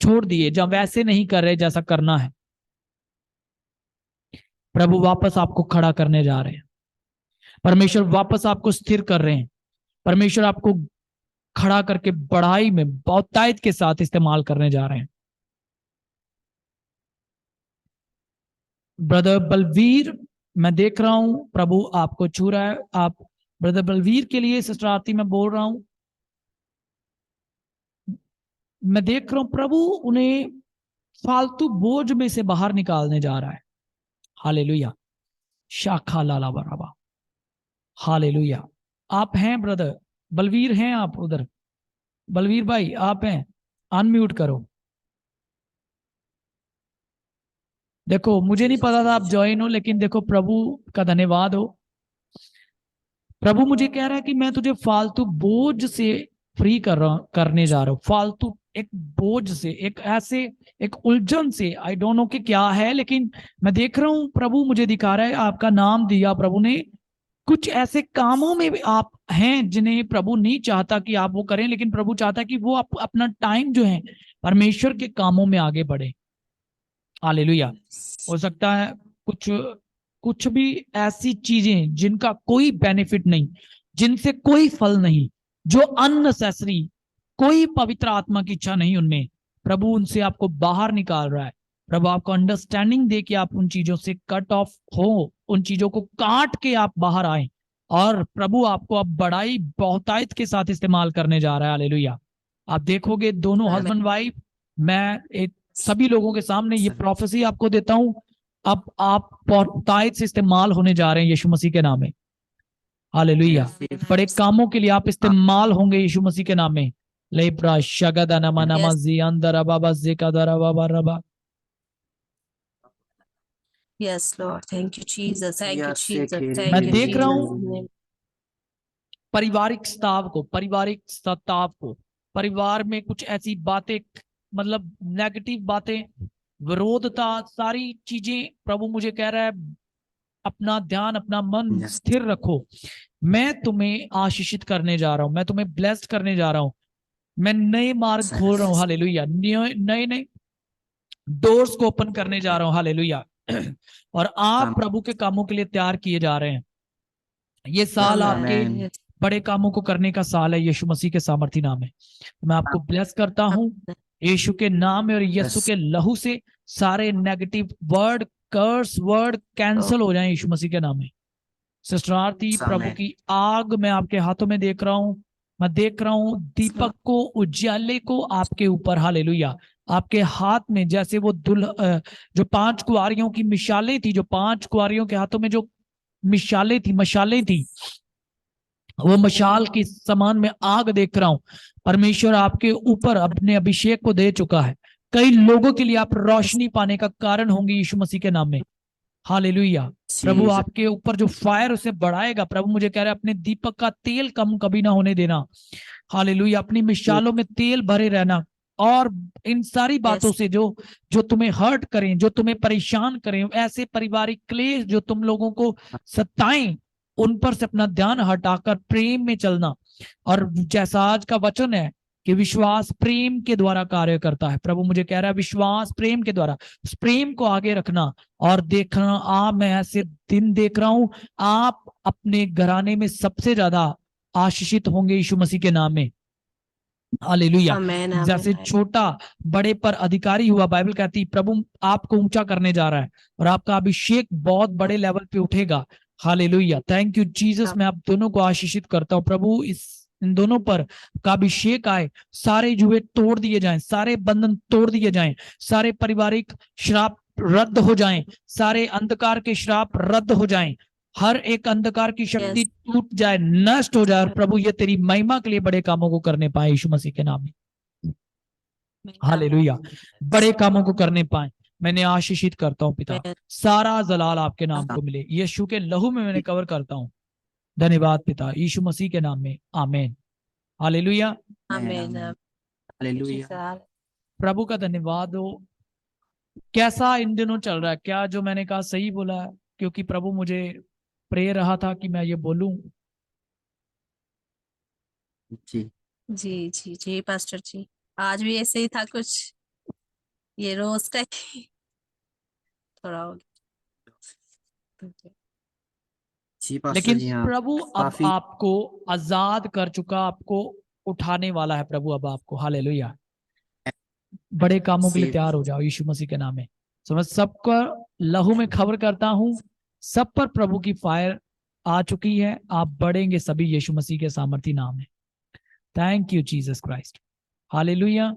छोड़ दिए, जब वैसे नहीं कर रहे जैसा करना है। प्रभु वापस आपको खड़ा करने जा रहे हैं। परमेश्वर वापस आपको स्थिर कर रहे हैं। परमेश्वर आपको खड़ा करके बढ़ाई में बहुतायत के साथ इस्तेमाल करने जा रहे हैं। ब्रदर बलवीर, मैं देख रहा हूं प्रभु आपको छू रहा है। आप ब्रदर बलवीर के लिए सिस्टर आरती में बोल रहा हूं। मैं देख रहा हूं प्रभु उन्हें फालतू बोझ में से बाहर निकालने जा रहा है। हालेलुया। शाखा लाला बराबा। हालेलुया। आप हैं ब्रदर, बलवीर हैं आप उधर? बलवीर भाई आप हैं? अनम्यूट करो। देखो मुझे नहीं पता था आप ज्वाइन हो, लेकिन देखो प्रभु का धन्यवाद हो। प्रभु मुझे कह रहा है कि मैं तुझे फालतू बोझ से फ्री करने जा रहा हूँ। फालतू एक बोझ से, एक ऐसे एक उलझन से, आई डोंट नो कि क्या है, लेकिन मैं देख रहा हूँ प्रभु मुझे दिखा रहा है, आपका नाम दिया प्रभु ने। कुछ ऐसे कामों में भी आप हैं जिन्हें प्रभु नहीं चाहता कि आप वो करें, लेकिन प्रभु चाहता है कि वो आप अपना टाइम जो है परमेश्वर के कामों में आगे बढ़े। हालेलुया। हो सकता है कुछ कुछ भी ऐसी चीजें जिनका कोई बेनिफिट नहीं, जिनसे कोई फल नहीं, जो अननेसेसरी, कोई पवित्र आत्मा की इच्छा नहीं उनमें, प्रभु उनसे आपको बाहर निकाल रहा है। प्रभु आपको अंडरस्टैंडिंग दे कि आप उन चीजों से कट ऑफ हो, उन चीजों को काट के आप बाहर आए, और प्रभु आपको अब बड़ाई बहुतायत के साथ इस्तेमाल करने जा रहा है। हालेलुया। आप देखोगे दोनों हस्बैंड वाइफ, मैं एक सभी लोगों के सामने ये प्रोफेसी आपको देता हूं, अब आप बहुतायत से इस्तेमाल होने जा रहे हैं यीशु मसीह के नाम में। हालेलुया। बड़े कामों के लिए आप इस्तेमाल होंगे यीशु मसीह के नाम में। लेब्रा शगदा नमा नमा जी अंदर बाबा जिकादरा बाबा रबा।
Yes, Lord. Thank you, Jesus. Thank you, Jesus.
मैं
Thank you,
देख रहा
Jesus.
हूं पारिवारिक स्ताव को, पारिवारिक सताव को, परिवार में कुछ ऐसी बातें, मतलब नेगेटिव बातें, विरोधता, सारी चीजें, प्रभु मुझे कह रहा है अपना ध्यान, अपना मन स्थिर रखो। मैं तुम्हें आशीषित करने जा रहा हूं, मैं तुम्हें ब्लेस्ड करने जा रहा हूं, मैं नए मार्ग खोल रहा हूं। हालेलुया। नए नए डोर्स को ओपन करने जा रहा हूं। हालेलुया। और आप प्रभु के कामों के लिए तैयार किए जा रहे हैं। ये साल आपके बड़े कामों को करने का साल है यीशु मसीह के सामर्थी नाम है। मैं आपको ब्लेस करता हूं यीशु के नाम में, और यीशु के लहू से सारे नेगेटिव वर्ड, कर्स वर्ड कैंसिल हो जाएं यीशु मसीह के नाम में। सिस्टर आरती, प्रभु की आग मैं आपके हाथों में देख रहा हूं। मैं देख रहा हूं दीपक को, उज्याले को आपके ऊपर। हालेलुया। आपके हाथ में जैसे वो जो 5 कुआरियों की मिसालें थी, जो 5 कुआरियों के हाथों में जो मिसालें थी, मशालें थी, वो मशाल के समान में आग देख रहा हूं। परमेश्वर आपके ऊपर अपने अभिषेक को दे चुका है। कई लोगों के लिए आप रोशनी पाने का कारण होंगे यीशु मसीह के नाम में। हालेलुया। प्रभु आपके ऊपर जो फायर उसे बढ़ाएगा। प्रभु मुझे कह रहा है अपने दीपक का तेल कम कभी ना होने देना। हालेलुया। अपनी मिसालों में तेल भरे रहना, और इन सारी बातों से जो तुम्हें हर्ट करें, जो तुम्हें परेशान करें, ऐसे पारिवारिक क्लेश जो तुम लोगों को सताएं, उन पर से अपना ध्यान हटाकर प्रेम में चलना। और जैसा आज का वचन है कि विश्वास प्रेम के द्वारा कार्य करता है, प्रभु मुझे कह रहा है विश्वास प्रेम के द्वारा, उस प्रेम को आगे रखना और देखना। मैं ऐसे दिन देख रहा हूं आप अपने घराने में सबसे ज्यादा आशीषित होंगे यीशु मसीह के नाम में। हालेलुया। जैसे छोटा बड़े पर अधिकारी हुआ, बाइबल कहती है प्रभु आपको ऊंचा करने जा रहा है और आपका अभिषेक बहुत बड़े लेवल पे उठेगा। हालेलुया। Thank you Jesus. मैं आप दोनों को आशीषित करता हूं। प्रभु इन दोनों पर का अभिषेक आए, सारे जुए तोड़ दिए जाएं, सारे बंधन तोड़ दिए जाएं, सारे पारिवारिक श्राप रद्द हो जाएं, सारे अंधकार के श्राप रद्द हो जाएं, हर एक अंधकार की शक्ति टूट जाए, नष्ट हो जाए, और प्रभु ये तेरी महिमा के लिए बड़े कामों को करने पाए यीशु मसीह के नाम में। हालेलुया। बड़े कामों को करने पाए। मैंने आशीषित करता हूं पिता, सारा जलाल आपके नाम को मिले, यीशु के लहू में मैंने कवर करता हूं। धन्यवाद पिता, यीशु मसीह के नाम में, आमीन। हालेलुया।
हालेलुया।
प्रभु का धन्यवाद हो। कैसा इन दिनों चल रहा है? क्या जो मैंने कहा सही बोला है? क्योंकि प्रभु मुझे प्रे रहा था कि मैं ये बोलूं।
जी जी जी जी पास्टर जी, आज भी ऐसे ही था कुछ, ये रोज का ही थोड़ा हो गया।
लेकिन प्रभु अब आपको आजाद कर चुका, आपको उठाने वाला है प्रभु अब आपको। हालेलुया। बड़े कामों के लिए तैयार हो जाओ यीशु मसीह के नाम में। तो मैं सबका लहू में खबर करता हूं, सब पर प्रभु की फायर आ चुकी है। आप बढ़ेंगे सभी यीशु मसीह के सामर्थी नाम में। Thank you Jesus Christ. Hallelujah.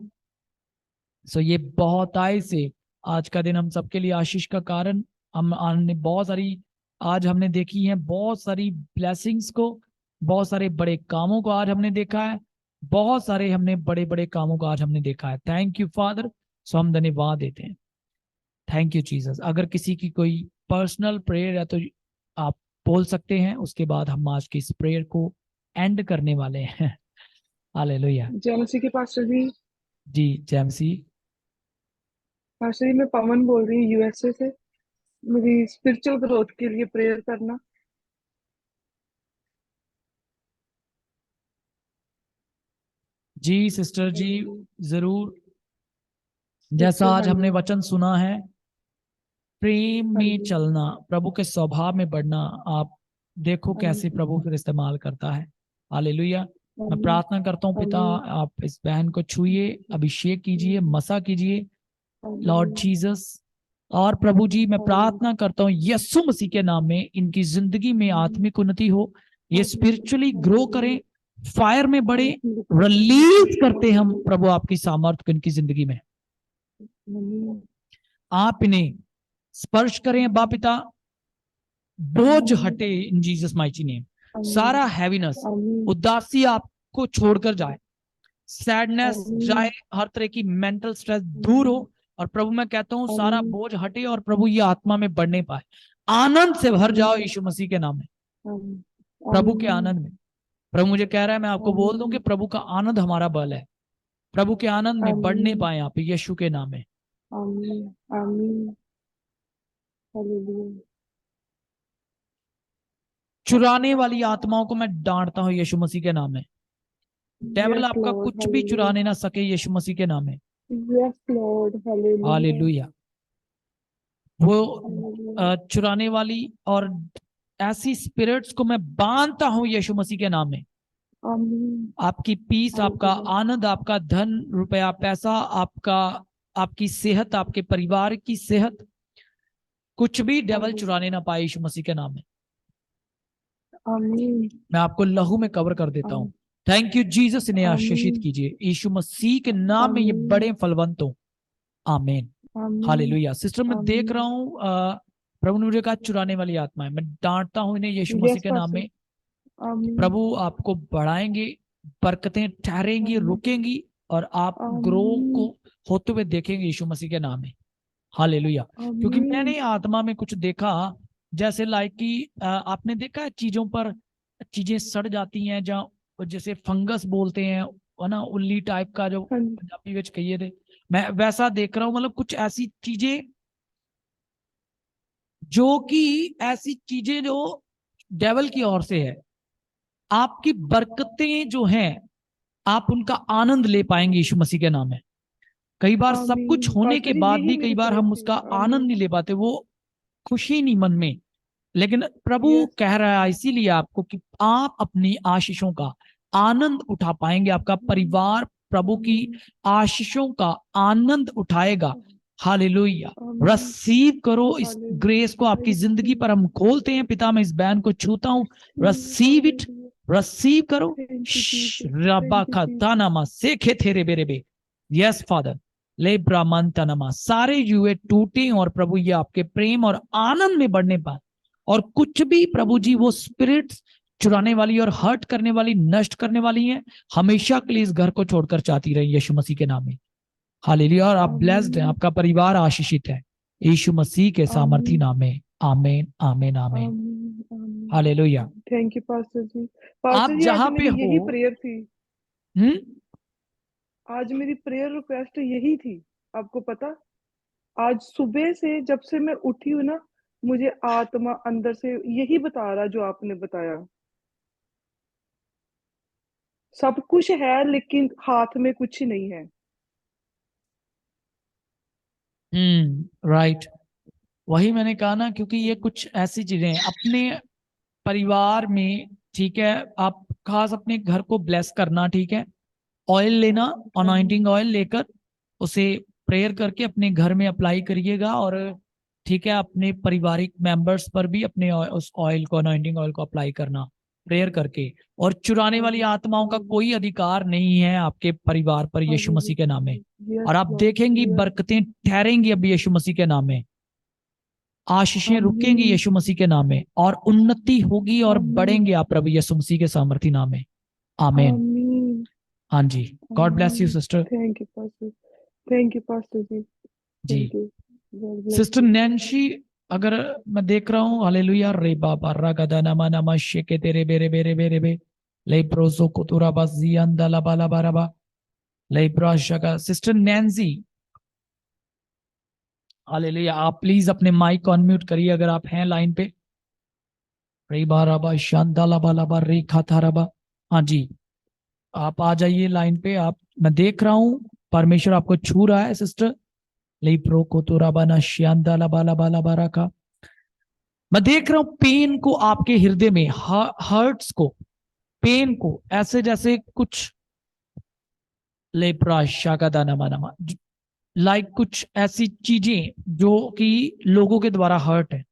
So ये बहुत आय से आज का दिन हम सबके लिए आशीष का कारण, हमने बहुत सारी आज हमने देखी है बहुत सारी ब्लेसिंग्स को, बहुत सारे बड़े कामों को आज हमने देखा है, बहुत सारे हमने बड़े बड़े कामों को आज हमने देखा है। Thank you father. सो हम धन्यवाद देते हैं। Thank you Jesus. अगर किसी की कोई पर्सनल प्रेयर है तो आप बोल सकते हैं, उसके बाद हम आज की इस प्रेयर को एंड करने वाले हैं। हालेलुया।
जय मसीह के पास्टर जी।
जी जैमसी।
पास्टर जी मैं पवन बोल रही हूँ यूएसए से। मेरी स्पिरिचुअल ग्रोथ के लिए प्रेयर करना।
जी सिस्टर जी जरूर।
Yes,
जैसा
sir,
आज
हाँ
हमने
जी।
वचन सुना है, प्रेम
हाँ
में
जी।
चलना, प्रभु के स्वभाव में बढ़ना, आप देखो
हाँ
कैसे
जी।
प्रभु फिर इस्तेमाल करता है। हालेलुया। मैं
आमीन।
प्रार्थना करता हूँ पिता,
आमीन।
आप इस बहन को छूइए, अभिषेक कीजिए, मसा कीजिए लॉर्ड
आमीन।
जीसस। और प्रभु जी मैं
आमीन।
प्रार्थना करता हूँ यीशु मसीह के नाम में इनकी जिंदगी में आत्मिक उन्नति हो, ये स्पिरिचुअली ग्रो करें, फायर में बढ़े, रिलीज करते हम प्रभु आपकी सामर्थ्य को इनकी जिंदगी में।
आमीन।
आप इन्हें स्पर्श करें अब्बा पिता, बोझ हटे इन जीसस माइटी नेम। सारा हैवीनेस,
आमीन।
उदासी आपको छोड़कर जाए, सैडनेस
आमीन।
जाए, हर तरह की मेंटल स्ट्रेस दूर हो। और प्रभु मैं कहता हूँ सारा
आमीन।
बोझ हटे और प्रभु ये आत्मा में बढ़ने पाए, आनंद से भर जाओ
आमीन।
यीशु मसीह के नाम में,
आमीन।
प्रभु के
आमीन।
आनंद में। प्रभु मुझे कह रहा है मैं आपको बोल दूं कि
आमीन।
प्रभु का आनंद हमारा बल है, प्रभु के आनंद में बढ़ने
आमीन।
पाए आप यीशु के नाम में।
आमीन। आमीन। हालेलुया।
चुराने वाली आत्माओं को मैं डांटता हूं यीशु मसीह के नाम में। डेविल
यस
आपका
लॉर्ड।
कुछ भी
हालेलुया।
चुराने ना सके यीशु मसीह के नाम में।
Yes Lord. हालेलुया।
हालेलुया। वो
हालेलुया।
चुराने वाली और ऐसी स्पिरिट्स को मैं बांधता हूं यीशु मसीह के नाम में।
आमीन।
आपकी पीस, आपका
हालेलुया।
आनंद, आपका धन रुपया पैसा, आपका आपकी सेहत, आपके परिवार की सेहत, कुछ भी डेविल चुराने ना पाए यीशु मसीह के नाम में।
आमीन।
मैं आपको लहू में कवर कर देता हूं।
आमीन।
Thank you Jesus. इन्हें आशीषित
आमीन।
कीजिए यीशु मसीह के नाम में, ये
आमीन।
बड़े फलवंत हो। आमीन।
आमीन।
हालेलुया। सिस्टर मैं देख रहा
आमीन।
हूं प्रभु ने मुझे कहा चुराने वाली आत्मा है, मैं डांटता हूं इन्हें यीशु मसीह
यस
के नाम
पास्टर।
में।
आमीन।
प्रभु आपको बढ़ाएंगे, बरकतें ठहरेंगी,
आमीन।
रुकेंगी और आप ग्रो को
आमीन।
होते हुए देखेंगे यीशु मसीह के नाम में। हालेलुया। क्योंकि
आमीन।
मैंने आत्मा में कुछ देखा, जैसे लाइक कि आपने देखा है चीजों पर चीजें सड़ जाती हैं, जहाँ जैसे फंगस बोलते हैं, है ना, उल्ली टाइप का जो
हाँ जी।
पंजाबी विच कहिए थे, मैं वैसा देख रहा हूँ। मतलब कुछ ऐसी चीजें जो डेवल की ओर से है। आपकी बरकतें जो हैं आप उनका आनंद ले पाएंगे यीशु मसीह के नाम में। कई बार सब कुछ
आमीन।
होने के
पास्टर जी
बाद
यही
भी कई
मेरी
बार
प्रेयर
हम
थी।
उसका आनंद
आमीन।
नहीं ले पाते, वो खुशी नहीं मन में। लेकिन प्रभु
यस।
कह रहा है इसीलिए आपको कि आप अपनी आशीषों का आनंद उठा पाएंगे, आपका परिवार प्रभु की आशीषों का आनंद उठाएगा। हालेलुया।
आमीन।
रिसीव करो इस ग्रेस को, आपकी जिंदगी पर हम खोलते हैं पिता। मैं इस बैन को छूता हूं, रिसीव इट, रिसीव करो। रबा का तानामा सेखे थेरे बेरे बे। Yes father. ले ब्राह्मण तनमा सारे युए टूटे और प्रभु ये आपके प्रेम और आनंद में बढ़ने पाए। और कुछ भी प्रभु जी वो स्पिरिट्स चुराने वाली और हर्ट करने वाली, नष्ट करने वाली हैं, हमेशा के लिए इस घर को छोड़कर जाती रही यीशु मसीह के नाम में। हालेलुया। और आप ब्लेस्ड हैं, आपका परिवार आशीषित है यीशु मसीह के सामर्थी नाम में। आमीन आमीन आमीन। हालेलुया।
थैंक यू पास्टर जी।
आप
पास्टर जी आज
जहां पे
मेरी यही
हो,
प्रेयर थी। आज मेरी प्रेयर रिक्वेस्ट यही थी। आपको पता, आज सुबह से जब से मैं उठी हूँ ना, मुझे आत्मा अंदर से यही बता रहा जो आपने बताया। सब कुछ है लेकिन हाथ में कुछ नहीं है।
राइट। वही मैंने कहा ना, क्योंकि ये कुछ ऐसी चीजें हैं अपने परिवार में, ठीक है। आप खास अपने घर को ब्लेस करना, ठीक है। ऑयल लेना, अनॉइंटिंग ऑयल लेकर उसे प्रेयर करके अपने घर में अप्लाई करिएगा। और ठीक है, अपने पारिवारिक मेंबर्स पर भी अपने उस ऑयल को, अनॉइंटिंग ऑयल को अप्लाई करना प्रेयर करके। और चुराने वाली आत्माओं का कोई अधिकार नहीं है आपके परिवार पर यीशु मसीह के नाम में। और आप देखेंगी बरकतें ठहरेंगी अब यीशु मसीह के नाम में। आशीषें रुकेंगी
आमीन।
यीशु मसीह के नाम में, और उन्नति होगी और
आमीन।
बढ़ेंगे आप प्रभु यीशु मसीह के सामर्थी नाम में। आमीन।
आमीन।
हाँ जी, God bless you sister.
Thank you pastor, thank you pastor ji,
जी
thank you, God bless
sister
you.
Nancy, अगर मैं देख रहा हूँ, हालेलुया, रे बाबा रागदा नमा नमा शेके तेरे बेरे बेरे बेरे बे ले प्रोसो कुतुरा बाजी अंदला बाला बाराबा ले ब्राशका। सिस्टर नैन्सी, हालेलुया, आप प्लीज अपने माइक को अनम्यूट करिए अगर आप हैं लाइन पे। रे बाराबा शांदाला बाला बा रे खाथाराबा। हाँ जी, आप आ जाइए लाइन पे। आप, मैं देख रहा हूँ परमेश्वर आपको छू रहा है सिस्टर। ले प्रो कुतुरा बाना शांदाला बाला बाला बारा का। मैं देख रहा हूं पेन को आपके हृदय में, हर्ट्स को, पेन को, ऐसे जैसे कुछ लेप्रा शाका दाना माना, लाइक कुछ ऐसी चीजें जो कि लोगों के द्वारा हर्ट है।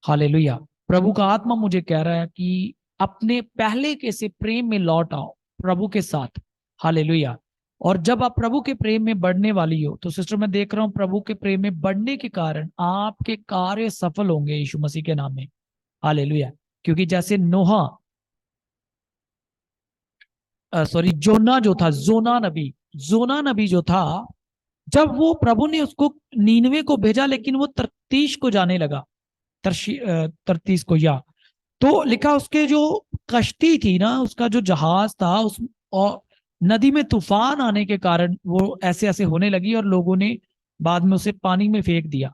हालेलुया, प्रभु का आत्मा मुझे कह रहा है कि अपने पहले के से प्रेम में लौट आओ प्रभु के साथ। हालेलुया। और जब आप प्रभु के प्रेम में बढ़ने वाली हो, तो सिस्टर मैं देख रहा हूं प्रभु के प्रेम में बढ़ने के कारण आपके कार्य सफल होंगे यीशु मसीह के नाम में। हालेलुया। क्योंकि जैसे नोहा, सॉरी, जोना जो था, जोना नबी जो था, जब वो प्रभु ने उसको नीनवे को भेजा, लेकिन वो तरतीश को जाने लगा, तरतीश को, या तो लिखा उसके जो कश्ती थी ना, उसका जो जहाज था, उस और नदी में तूफान आने के कारण वो ऐसे ऐसे होने लगी और लोगों ने बाद में उसे पानी में फेंक दिया।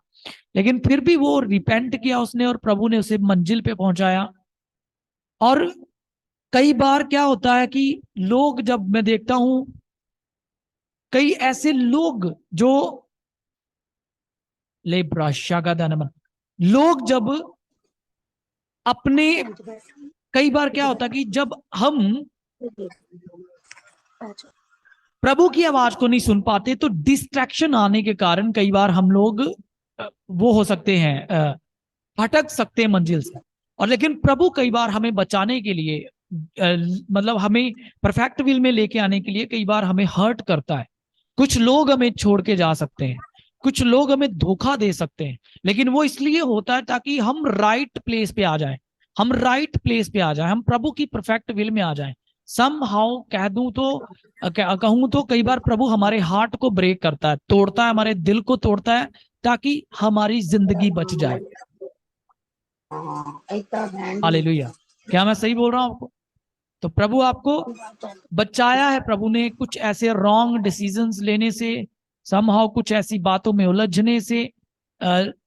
लेकिन फिर भी वो रिपेंट किया उसने, और प्रभु ने उसे मंजिल पे पहुंचाया। और कई बार क्या होता है कि लोग, जब मैं देखता हूं कई ऐसे लोग जो ले ब्राशा का दानमन लोग, जब अपने, कई बार क्या होता है कि जब हम प्रभु की आवाज को नहीं सुन पाते, तो डिस्ट्रैक्शन आने के कारण कई बार हम लोग वो हो सकते हैं, भटक सकते हैं मंजिल से। और लेकिन प्रभु कई बार हमें बचाने के लिए, मतलब हमें परफेक्ट विल में लेके आने के लिए कई बार हमें हर्ट करता है। कुछ लोग हमें छोड़ के जा सकते हैं, कुछ लोग हमें धोखा दे सकते हैं, लेकिन वो इसलिए होता है ताकि हम राइट प्लेस पे आ जाएं, हम राइट प्लेस पे आ जाएं, हम प्रभु की परफेक्ट विल में आ जाएं। सम हाउ कह दूं तो, कहूं तो कई बार प्रभु हमारे हार्ट को ब्रेक करता है, तोड़ता है, हमारे दिल को तोड़ता है, ताकि हमारी जिंदगी बच जाए। हालेलुया। क्या मैं सही बोल रहा हूं आपको? तो प्रभु आपको बचाया है, प्रभु ने कुछ ऐसे रॉन्ग डिसीजंस लेने से, समहाउ कुछ ऐसी बातों में उलझने से,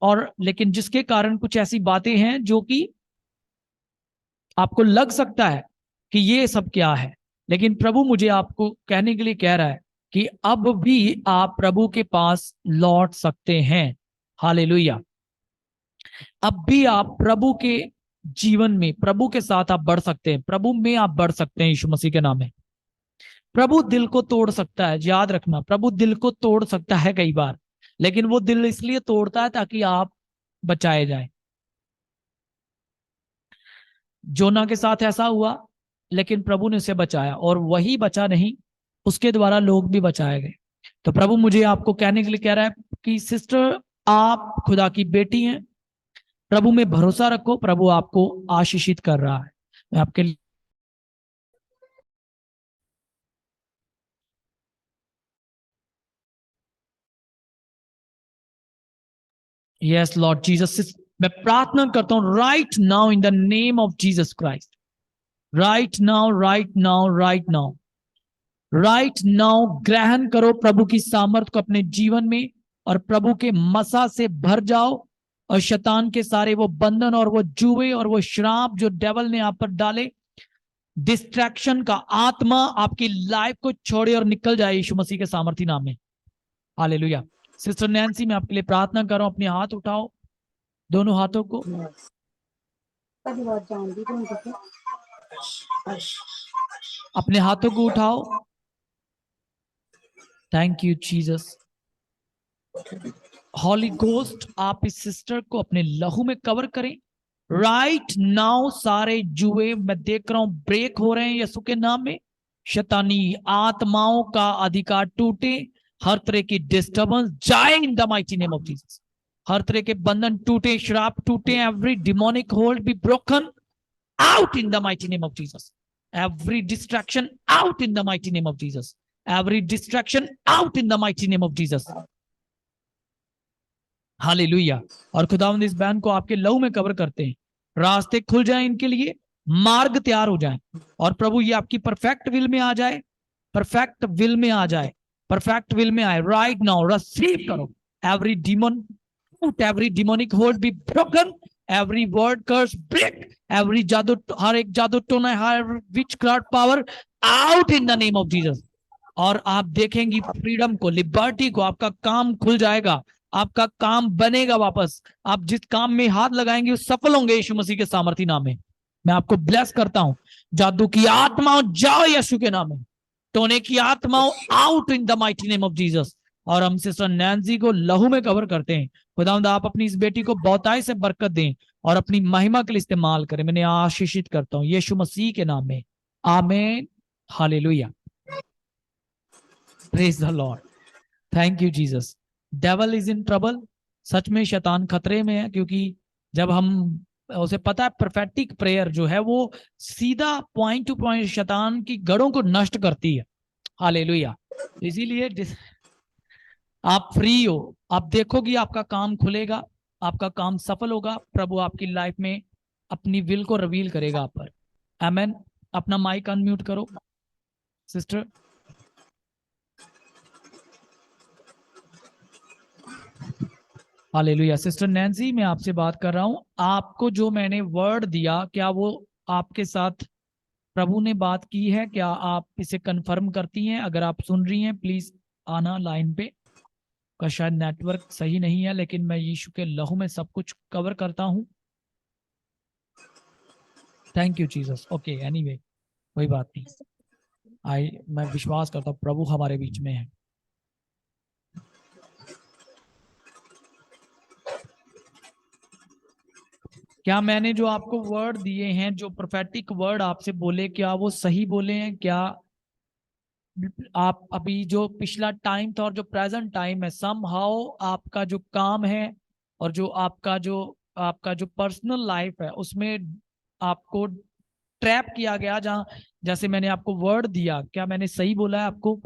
और लेकिन जिसके कारण कुछ ऐसी बातें हैं जो कि आपको लग सकता है कि ये सब क्या है, लेकिन प्रभु मुझे आपको कहने के लिए कह रहा है कि अब भी आप प्रभु के पास लौट सकते हैं। हालेलुया। अब भी आप प्रभु के जीवन में, प्रभु के साथ आप बढ़ सकते हैं, प्रभु में आप बढ़ सकते हैं यीशु मसीह के नाम में। प्रभु दिल को तोड़ सकता है, याद रखना, प्रभु दिल को तोड़ सकता है कई बार, लेकिन वो दिल इसलिए तोड़ता है ताकि आप बचाए जाए। जोना के साथ ऐसा हुआ, लेकिन प्रभु ने उसे बचाया, और वही बचा नहीं, उसके द्वारा लोग भी बचाए गए। तो प्रभु मुझे आपको कहने के लिए कह रहा है कि सिस्टर, आप खुदा की बेटी हैं, प्रभु में भरोसा रखो, प्रभु आपको आशीषित कर रहा है। मैं आपके लिए यस लॉर्ड जीसस, मैं प्रार्थना करता हूं right now in the name of Jesus Christ, right now, right now, right now, right now ग्रहण करो प्रभु की सामर्थ को अपने जीवन में, और प्रभु के मसा से भर जाओ, और शैतान के सारे वो बंधन और वो जुए और वो श्राप जो डेवल ने आप पर डाले, डिस्ट्रैक्शन का आत्मा आपकी लाइफ को छोड़े और निकल जाए यीशु मसीह के सामर्थी नाम में। हालेलुया। सिस्टर नैन्सी, मैं आपके लिए प्रार्थना कर रहा हूं, अपने हाथ उठाओ, दोनों हाथों को, अपने हाथों को उठाओ। Thank you Jesus. Holy ghost, आप इस सिस्टर को अपने लहू में कवर करें राइट नाउ। सारे जुए मैं देख रहा हूं ब्रेक हो रहे हैं यीशु के नाम में। शैतानी आत्माओं का अधिकार टूटे, हर तरह की डिस्टर्बेंस जाए in the mighty name of Jesus. हर तरह के बंधन टूटे, श्राप टूटे, every demonic hold be broken out in the mighty name of Jesus. Every distraction out in the mighty name of Jesus. Every distraction out in the mighty name of Jesus. Hallelujah. और खुदावंद इस बहन को आपके लहू में cover करते हैं, रास्ते खुल जाएं इनके लिए, मार्ग तैयार हो जाएं, और प्रभु ये आपकी परफेक्ट विल में आ जाए, परफेक्ट विल में आ जाए, परफेक्ट विल में आए। राइट नाउ रिसीव करो। Every demon, every demonic hold be broken, every word curse break, every जादू, हर एक जादू टोना, हर witchcraft power out in the name of Jesus. और आप देखेंगी फ्रीडम को, लिबर्टी को, आपका काम खुल जाएगा, आपका काम बनेगा वापस, आप जिस काम में हाथ लगाएंगे सफल होंगे यीशु मसीह के सामर्थी नाम में। मैं आपको ब्लेस करता हूं। जादू की आत्माओं जाओ यीशु के नाम में, टोने की आत्माओं out in the mighty name of Jesus. और हम सिस्टर नैंसी को लहू में कवर करते हैं। खुदावंद आप अपनी इस बेटी को बहुताई से बरकत दें और अपनी महिमा के लिए इस्तेमाल करें। मैंने आशीषित करता हूं यीशु मसीह के नाम में, amen, hallelujah, praise the Lord, thank you Jesus. Devil is in trouble. सच में शैतान खतरे में है, क्योंकि जब हम, उसे पता है प्रोफेटिक प्रेयर जो है वो सीधा पॉइंट टू पॉइंट शैतान की गढ़ों को नष्ट करती है। हालेलुया। इसीलिए आप फ्री हो, आप देखोगी आपका काम खुलेगा, आपका काम सफल होगा, प्रभु आपकी लाइफ में अपनी विल को रिवील करेगा आप पर। आमेन। अपना माइक अनम्यूट करो सिस्टर। हालेलुया। सिस्टर नैंसी, मैं आपसे बात कर रहा हूं, आपको जो मैंने वर्ड दिया, क्या वो आपके साथ प्रभु ने बात की है? क्या आप इसे कंफर्म करती हैं? अगर आप सुन रही हैं प्लीज आना लाइन पे, का शायद नेटवर्क सही नहीं है, लेकिन मैं यीशु के लहू में सब कुछ कवर करता हूं। Thank you Jesus. Okay, anyway कोई बात नहीं। मैं विश्वास करता हूं प्रभु हमारे बीच में है। क्या मैंने जो आपको वर्ड दिए हैं, जो प्रोफेटिक वर्ड आपसे बोले, क्या वो सही बोले हैं? क्या आप अभी जो पिछला टाइम था और जो प्रेजेंट टाइम है, समहाउ आपका जो काम है और जो आपका जो पर्सनल लाइफ है, उसमें आपको ट्रैप किया गया, जहां जैसे मैंने आपको वर्ड दिया, क्या मैंने सही बोला है आपको?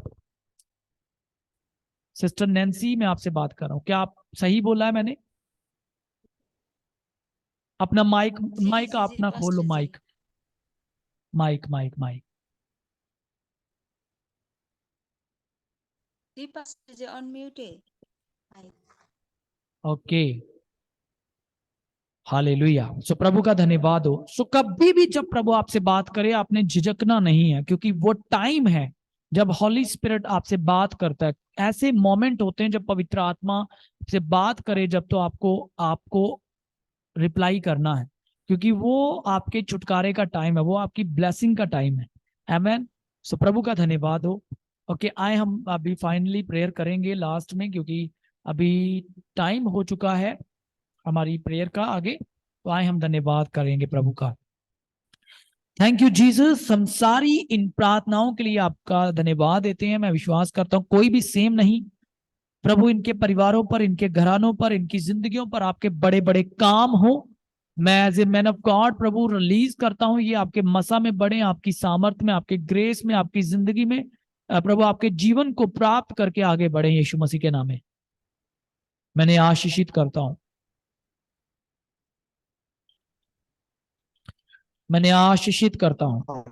सिस्टर नैंसी, मैं आपसे बात कर रहा हूँ, क्या आप सही बोला है मैंने? अपना माइक अपना खोलो, mic mic mic mic. Okay, hallelujah. So प्रभु का धन्यवाद हो। सो कभी भी जब प्रभु आपसे बात करे, आपने झिझकना नहीं है, क्योंकि वो टाइम है जब हॉली स्पिरिट आपसे बात करता है। ऐसे मोमेंट होते हैं जब पवित्र आत्मा से बात करे, जब तो आपको रिप्लाई करना है, क्योंकि वो आपके छुटकारे का टाइम है, वो आपकी ब्लेसिंग का टाइम है। आमेन। सो प्रभु का धन्यवाद हो। ओके, आए हम अभी फाइनली प्रेयर करेंगे लास्ट में, क्योंकि अभी टाइम हो चुका है हमारी प्रेयर का आगे। तो आए हम धन्यवाद करेंगे प्रभु का। Thank you Jesus. हम सारी इन प्रार्थनाओं के लिए आपका धन्यवाद देते हैं। मैं विश्वास करता हूं कोई भी सेम नहीं। प्रभु इनके परिवारों पर, इनके घरानों पर, इनकी जिंदगियों पर आपके बड़े बड़े काम हो। मैं as a man of God प्रभु रिलीज करता हूं, ये आपके मसा में बढ़े, आपकी सामर्थ में, आपके ग्रेस में, आपकी जिंदगी में प्रभु आपके जीवन को प्राप्त करके आगे बढ़े यीशु मसीह के नाम में मैंने आशीषित करता हूं। मैंने आशीषित करता हूं,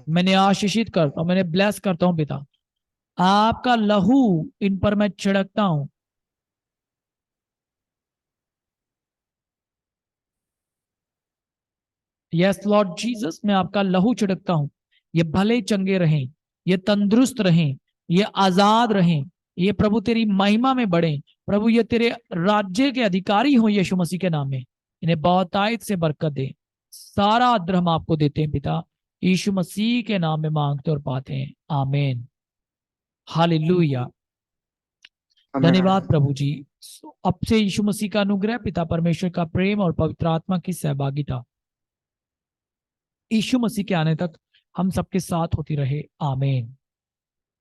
मैंने आशीषित करता हूं, मैंने ब्लेस करता हूं पिता। आपका लहू इन पर मैं छिड़कता हूं। यस लॉर्ड जीसस, मैं आपका लहू छिड़कता हूं। ये भले चंगे रहें, ये तंदुरुस्त रहें, ये आजाद रहें, ये प्रभु तेरी महिमा में बढ़े। प्रभु ये तेरे राज्य के अधिकारी हो यीशु मसीह के नाम में। इन्हें बहुतायत से बरकत दे। सारा आदर हम आपको देते हैं पिता, यीशु मसीह के नाम में मांगते और पाते हैं, आमीन, हालेलुया। धन्यवाद प्रभु जी। अब से यीशु मसीह का अनुग्रह, पिता परमेश्वर का प्रेम और पवित्र आत्मा की सहभागिता यीशु मसीह के आने तक हम सबके साथ होती रहे, आमीन,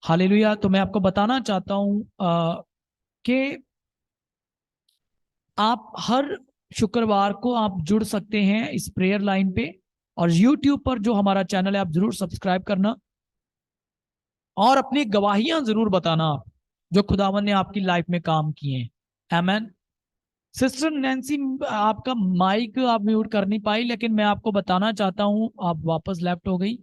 हालेलुया। तो मैं आपको बताना चाहता हूं कि आप हर शुक्रवार को आप जुड़ सकते हैं इस प्रेयर लाइन पे, और YouTube पर जो हमारा चैनल है आप जरूर सब्सक्राइब करना और अपनी गवाहियां जरूर बताना जो खुदावन ने आपकी लाइफ में काम किए हैं। आमेन। सिस्टर नैन्सी, आपका माइक आप म्यूट कर नहीं पाई, लेकिन मैं आपको बताना चाहता हूं, आप वापस लेफ्ट हो गई।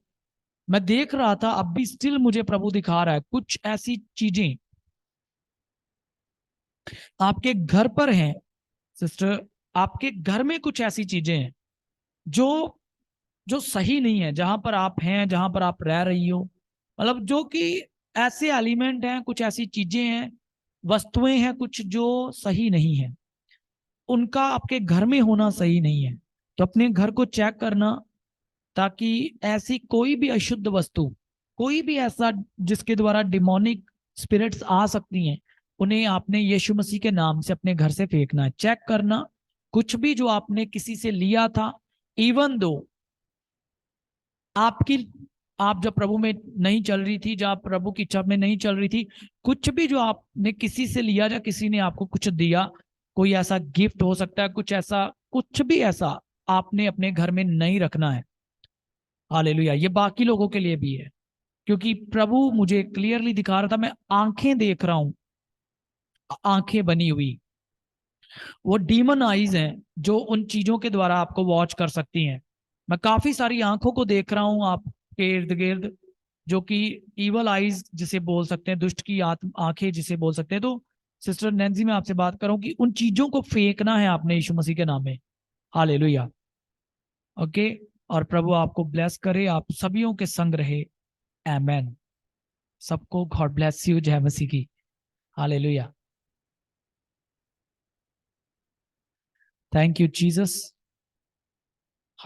मैं देख रहा था, अब भी स्टिल मुझे प्रभु दिखा रहा है कुछ ऐसी चीजें आपके घर पर हैं सिस्टर, आपके घर में कुछ ऐसी चीजें हैं जो जो सही नहीं है, जहां पर आप हैं, जहां पर आप रह रही हो, मतलब जो कि ऐसे एलिमेंट हैं, कुछ ऐसी चीजें हैं, वस्तुएं हैं कुछ जो सही नहीं है, उनका आपके घर में होना सही नहीं है। तो अपने घर को चेक करना, ताकि ऐसी कोई भी अशुद्ध वस्तु, कोई भी ऐसा जिसके द्वारा डिमोनिक स्पिरिट्स आ सकती हैं, उन्हें आपने यीशु मसीह के नाम से अपने घर से फेंकना है। चेक करना कुछ भी जो आपने किसी से लिया था, इवन दो आपकी, आप जब प्रभु में नहीं चल रही थी, जब प्रभु की इच्छा में नहीं चल रही थी, कुछ भी जो आपने किसी से लिया या किसी ने आपको कुछ दिया, कोई ऐसा गिफ्ट हो सकता है, कुछ ऐसा, कुछ भी ऐसा आपने अपने घर में नहीं रखना है। हालेलुया। ये बाकी लोगों के लिए भी है, क्योंकि प्रभु मुझे क्लियरली दिखा रहा था, मैं आंखें देख रहा हूं, आंखें बनी हुई, वो डीमन आईज हैं जो उन चीजों के द्वारा आपको वॉच कर सकती हैं। मैं काफी सारी आंखों को देख रहा हूं आपके इर्द गिर्द, जो कि इवल आईज जिसे बोल सकते हैं, दुष्ट की आंखें जिसे बोल सकते हैं। तो सिस्टर नैन्सी, मैं आपसे बात कर रहा हूं कि उन चीजों को फेंकना है आपने यीशु मसीह के नाम में। हालेलुया। ओके। और प्रभु आपको ब्लेस करे, आप सभियों के संग रहे। आमेन। सबको गॉड ब्लेस यू। जय मसीह की। हालेलुया। Thank you Jesus.